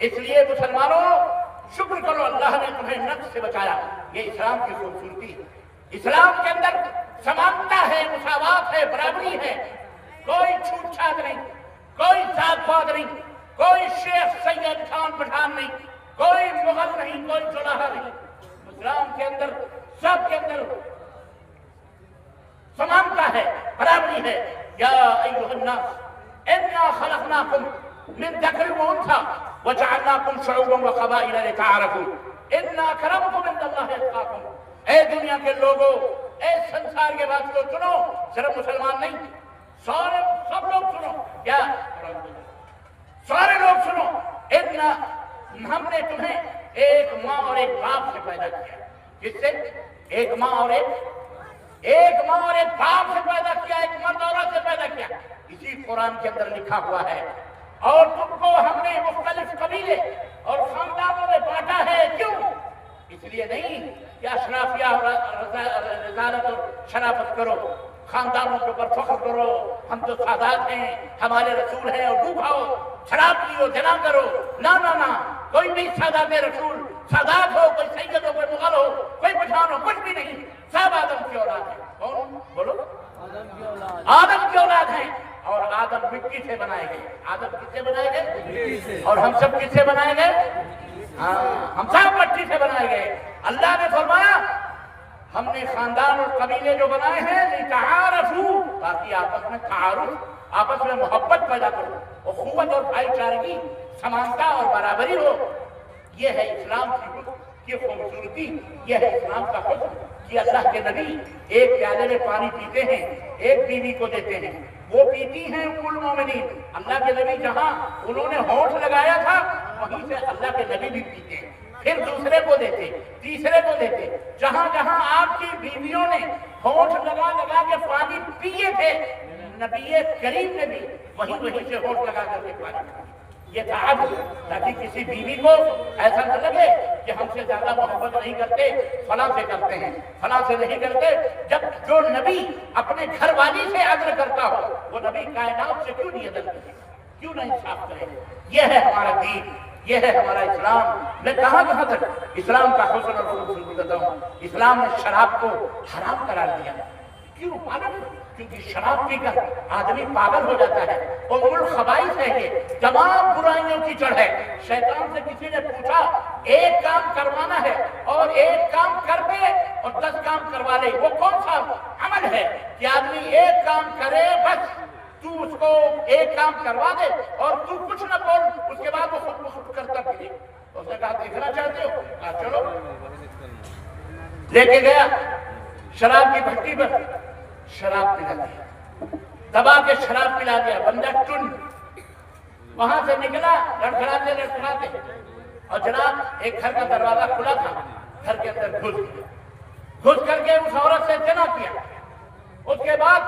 اس لیے مسلمانوں شکر کرو اللہ نے تمہیں نرک سے بچایا۔ یہ اسلام کی خوبصورتی ہے۔ اسلام کے اندر سمانتا ہے، مساوات ہے، برابری ہے، کوئی چھوٹ چھاٹ نہیں، کوئی ذات پات نہیں، کوئی شیخ سید خان پٹھان نہیں، کوئی مغل نہیں، کوئی چڑھا نہیں۔ اسلام کے اندر سب کے اندر سمانتا ہے، برابری ہے۔ یا ایھا الناس انا خلقناکم من ذکر و انثی وجعلناکم شعوبا وقبائل لتعارفوا ان اکرمکم عند اللہ اتقاکم۔ اے دنیا کے لوگوں، اے سنسار کے باتوں سنو، صرف مسلمان نہیں، سارے سب لوگ سنو، کیا سارے لوگ سنو، ہم نے تمہیں ایک ماں اور ایک باپ سے پیدا کیا۔ کس سے؟ ایک ماں اور ایک باپ سے پیدا کیا، ایک مرد عورت سے پیدا کیا۔ اسی قرآن کے اندر لکھا ہوا ہے۔ اور تم کو ہم نے مختلف قبیلے اور خاندانوں میں بانٹا ہے، کیوں؟ اس لیے نہیں کہ اشرافیہ اور رضالت اور شرافت کرو، خاندانوں کے اوپر فخر کرو، ہم تو سادات ہیں، ہمارے رسول ہیں، اور ڈوباؤ، شراب پیو، زنا کرو۔ نہ نہ نہ، کوئی بھی سادات رسول، سادات ہو، کوئی سید ہو، کوئی مغل ہو، کوئی پٹھان ہو، کچھ بھی نہیں، سب آدم کی اولاد ہے۔ کون؟ بولو۔ آدم کی اولاد۔ آدم کی اولاد ہیں، اور آدم مٹی سے بنائے گئے۔ آدم کس سے بنائے گئے؟ مٹی سے۔ اور ہم سب کس سے بنائے گئے؟ ہم سب مٹی سے بنائے گئے۔ اللہ نے فرمایا ہم نے خاندان اور قبیلے جو بنائے ہیں لتعارفوا، تاکہ آپس میں تعارف، آپس میں محبت پیدا کرو، اخوت اور بھائی چارگی، سمانتا اور برابری ہو۔ یہ ہے اسلام کی خوبصورتی، یہ ہے اسلام کا حسن کہ اللہ کے نبی ایک پیالے میں پانی پیتے ہیں، ایک بیوی کو دیتے ہیں، وہ پیتی ہیں ام المومنین۔ اللہ کے نبی جہاں انہوں نے ہونٹ لگایا تھا وہیں سے اللہ کے نبی بھی پیتے ہیں، پھر دوسرے کو دیتے، تیسرے کو دیتے۔ جہاں جہاں آپ کی بیویوں نے ہونٹ لگا لگا کے پانی پیے تھے، نبی کریم نے بھی وہیں وہیں سے ہونٹ لگا کر کے پانی پیا۔ یہ تعارف، تاکہ کسی بیوی کو ایسا نہ لگے کہ ہم سے زیادہ محبت نہیں کرتے، فلاں سے کرتے ہیں، فلاں سے نہیں کرتے۔ جب جو نبی اپنے گھر والی سے عدل کرتا ہو، وہ نبی کائنات سے کیوں نہیں عدل کرے، کیوں نہیں انصاف کرے؟ یہ ہے ہمارا دین، یہ ہے ہمارا اسلام۔ میں کہاں تک اسلام کا حسن اور خوبصورتی بتاتا ہوں۔ اسلام نے شراب کو حرام قرار دیا۔ کیوں؟ پاگل، کیونکہ شراب پی کر آدمی پاگل ہو جاتا ہے۔ ام الخبائث ہے، یہ تمام برائیوں کی جڑ ہے۔ شیطان سے کسی نے پوچھا ایک کام کروانا ہے اور ایک کام کر دے اور 10 کام کروا لے، وہ کون سا عمل ہے کہ آدمی ایک کام کرے بس تو اس کو ایک کام کروا دے اور تو کچھ نہ بول، اس کے بعد وہ خود بخود کرتا پھرے؟ اس نے کہا دیکھنا چاہتے ہو؟ کہا چلو، لے کے گیا شراب کی بھٹی پر، شراب پلا دیا، دبا کے شراب پلا دیا، بندہ ٹن۔ وہاں سے نکلا لڑکھڑاتے لڑکھڑاتے، اور جناب ایک گھر کا دروازہ کھلا تھا، گھر کے اندر گھس گیا، گھس کر کے اس عورت سے زنا کیا۔ اس کے بعد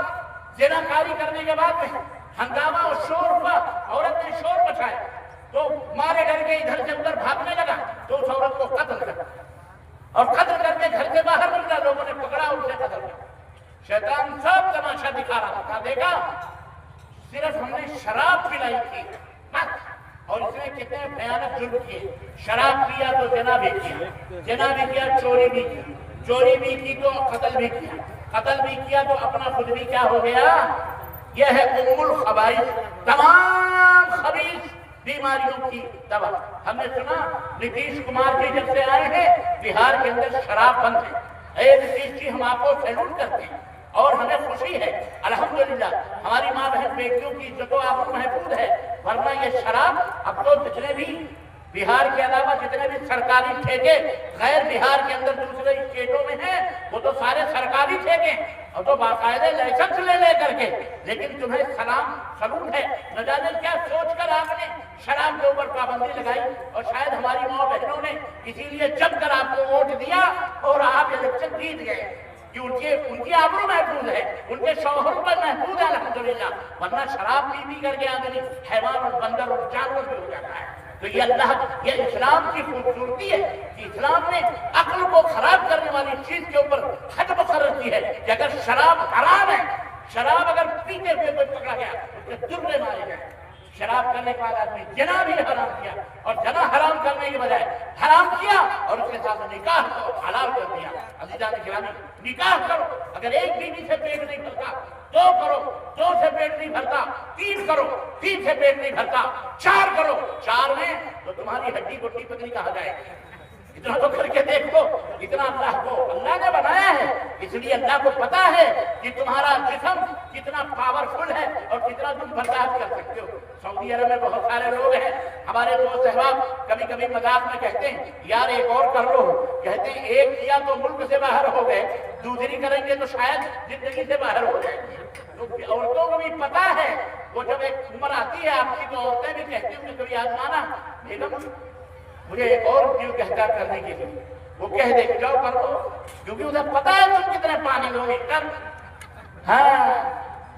زنا کاری کرنے کے بعد میں ہنگامہ اور شور ہوا، عورت نے شور مچایا تو مارے ڈر کے ادھر سے ادھر بھاگنے لگا، تو اس عورت کو قتل کر، اور قتل کر کے گھر سے باہر نکلا، لوگوں نے پکڑا، اسے قتل کیا۔ شیطان سب تماشا دکھا رہا تھا، دیکھا صرف ہم نے شراب پلائی تھی بس، اور اس نے کتنے بھیانک جرم کیے۔ شراب پیا تو زنا بھی کیا، زنا بھی کیا، چوری بھی کی، چوری بھی کی تو قتل بھی کیا، قتل بھی کیا تو اپنا خود بھی کیا ہو گیا۔ یہ ہے ام الخبائث، تمام خبیث بیماریوں کی دوا۔ ہم نے سنا نتیش کمار جی جب سے آئے ہیں بہار کے اندر شراب بند ہے۔ اے نتیش جی، ہم آپ کو سیلوٹ کرتے ہیں، اور ہمیں خوشی ہے الحمدللہ ہماری ماں بہن بیٹیوں کی عزت و آبرو محفوظ ہے، ورنہ یہ شراب اب تو جتنے بھی بہار کے علاوہ جتنے بھی سرکاری ٹھیکے غیر بہار کے اندر دوسرے اسٹیٹوں میں ہیں وہ تو سارے سرکاری ٹھیکے اور تو باقاعدہ لائسنس لے کر کے، لیکن تمہیں سلوٹ ہے، نہ جانے کیا سوچ کر آپ نے شراب کے اوپر پابندی لگائی، اور شاید ہماری ماں بہنوں نے اسی لیے جم کر آپ کو ووٹ دیا اور آپ الیکشن جیت گئے کہ ان کی آبرو محفوظ ہے، ان کے شوہر پر محفوظ ہے الحمدللہ، ورنہ شراب پی کر کے آدمی حیوان اور بندر اور جانور بھی ہو جاتا ہے۔ تو یہ اسلام کی خوبصورتی ہے کہ اسلام نے عقل کو خراب کرنے والی چیز کے اوپر حد مقرر کی ہے کہ اگر شراب حرام ہے، شراب اگر پیتے ہوئے کوئی پکڑا گیا اس کے جرمے مارے گئے۔ شراب کرنے کے بعد آدمی جنا بھی حرام کیا، اور جنا حرام کرنے کے بجائے حرام کیا اور اس کے ساتھ نکاح کو حلال کر دیا۔ عزیزان گرامی، نکاح کرو، اگر ایک بیوی سے پیٹ نہیں بھرتا دو کرو، دو سے پیٹ نہیں بھرتا تین کرو، تین سے پیٹ نہیں بھرتا چار کرو، چار میں تو تمہاری ہڈی گٹی پتلی کہا جائے گی۔ اتنا تو کر کے دیکھو، اتنا اللہ نے بنایا ہے، اس لیے اللہ کو پتا ہے کہ تمہارا جسم کتنا پاورفل ہے اور کتنا تم برداشت کر سکتے ہو۔ سعودی عرب میں بہت سارے لوگ ہیں، ہمارے دوست احباب کبھی کبھی مذاق میں کہتے ہیں یار ایک اور کر لو، کہتے ہیں ایک کیا تو ملک سے باہر ہو گئے، دوسری کریں گے تو شاید زندگی سے باہر ہو جائیں گے۔ عورتوں کو بھی پتا ہے، وہ جب ایک عمر آتی ہے آپ کی تو عورتیں بھی کہتی ہیں کہ کبھی آزمانا بیگم مجھے ایک اور دل کہتا کرنے کے لیے، وہ کہہ دے کہ جاؤ کر دو، کیونکہ اسے پتا ہے تم کتنے پانی لو گے کر، ہاں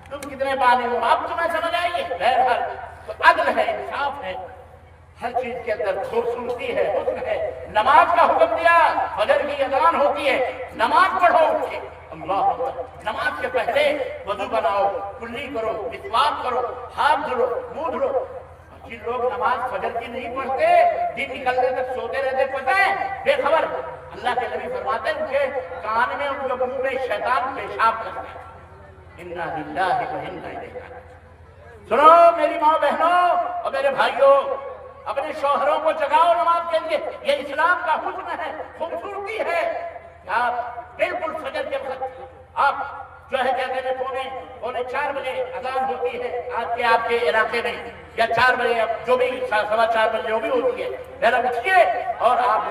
تم کتنے پانی لو، اب تمہیں سمجھ آئیے۔ بہرحال تو عدل ہے، انصاف ہے، ہر چیز کے اندر خوبصورتی ہے، حسن ہے۔ نماز کا حکم دیا، فجر کی اذان ہوتی ہے، نماز پڑھو اٹھ کے، اللہ اکبر، نماز کے پہلے وضو بناؤ، کلی کرو، مسواک کرو، ہاتھ دھلو، منہ دھلو۔ جن لوگ نماز فجر کی نہیں پڑھتے، دن نکلنے تک سوتے رہتے، پتہ ہے بے خبر، اللہ کے نبی فرماتے ہیں ان کے کان میں ان کے منہ میں شیطان پیشاب کرتا ہے۔ انا للہ و انا الیہ راجعون۔ سنو میری ماں بہنوں اور میرے بھائیوں، اپنے شوہروں کو جگاؤ نماز کے لیے، یہ اسلام کا حسن ہے، خوبصورتی ہے۔ آپ بالکل فجر کے وقت آپ جو ہے کہتے ہیں پونے 4 بجے اذان ہوتی ہے آج کے آپ کے علاقے میں، یا 4 بجے جو بھی 4:15 بجے جو بھی ہوتی ہے، ذرا اٹھیے اور آپ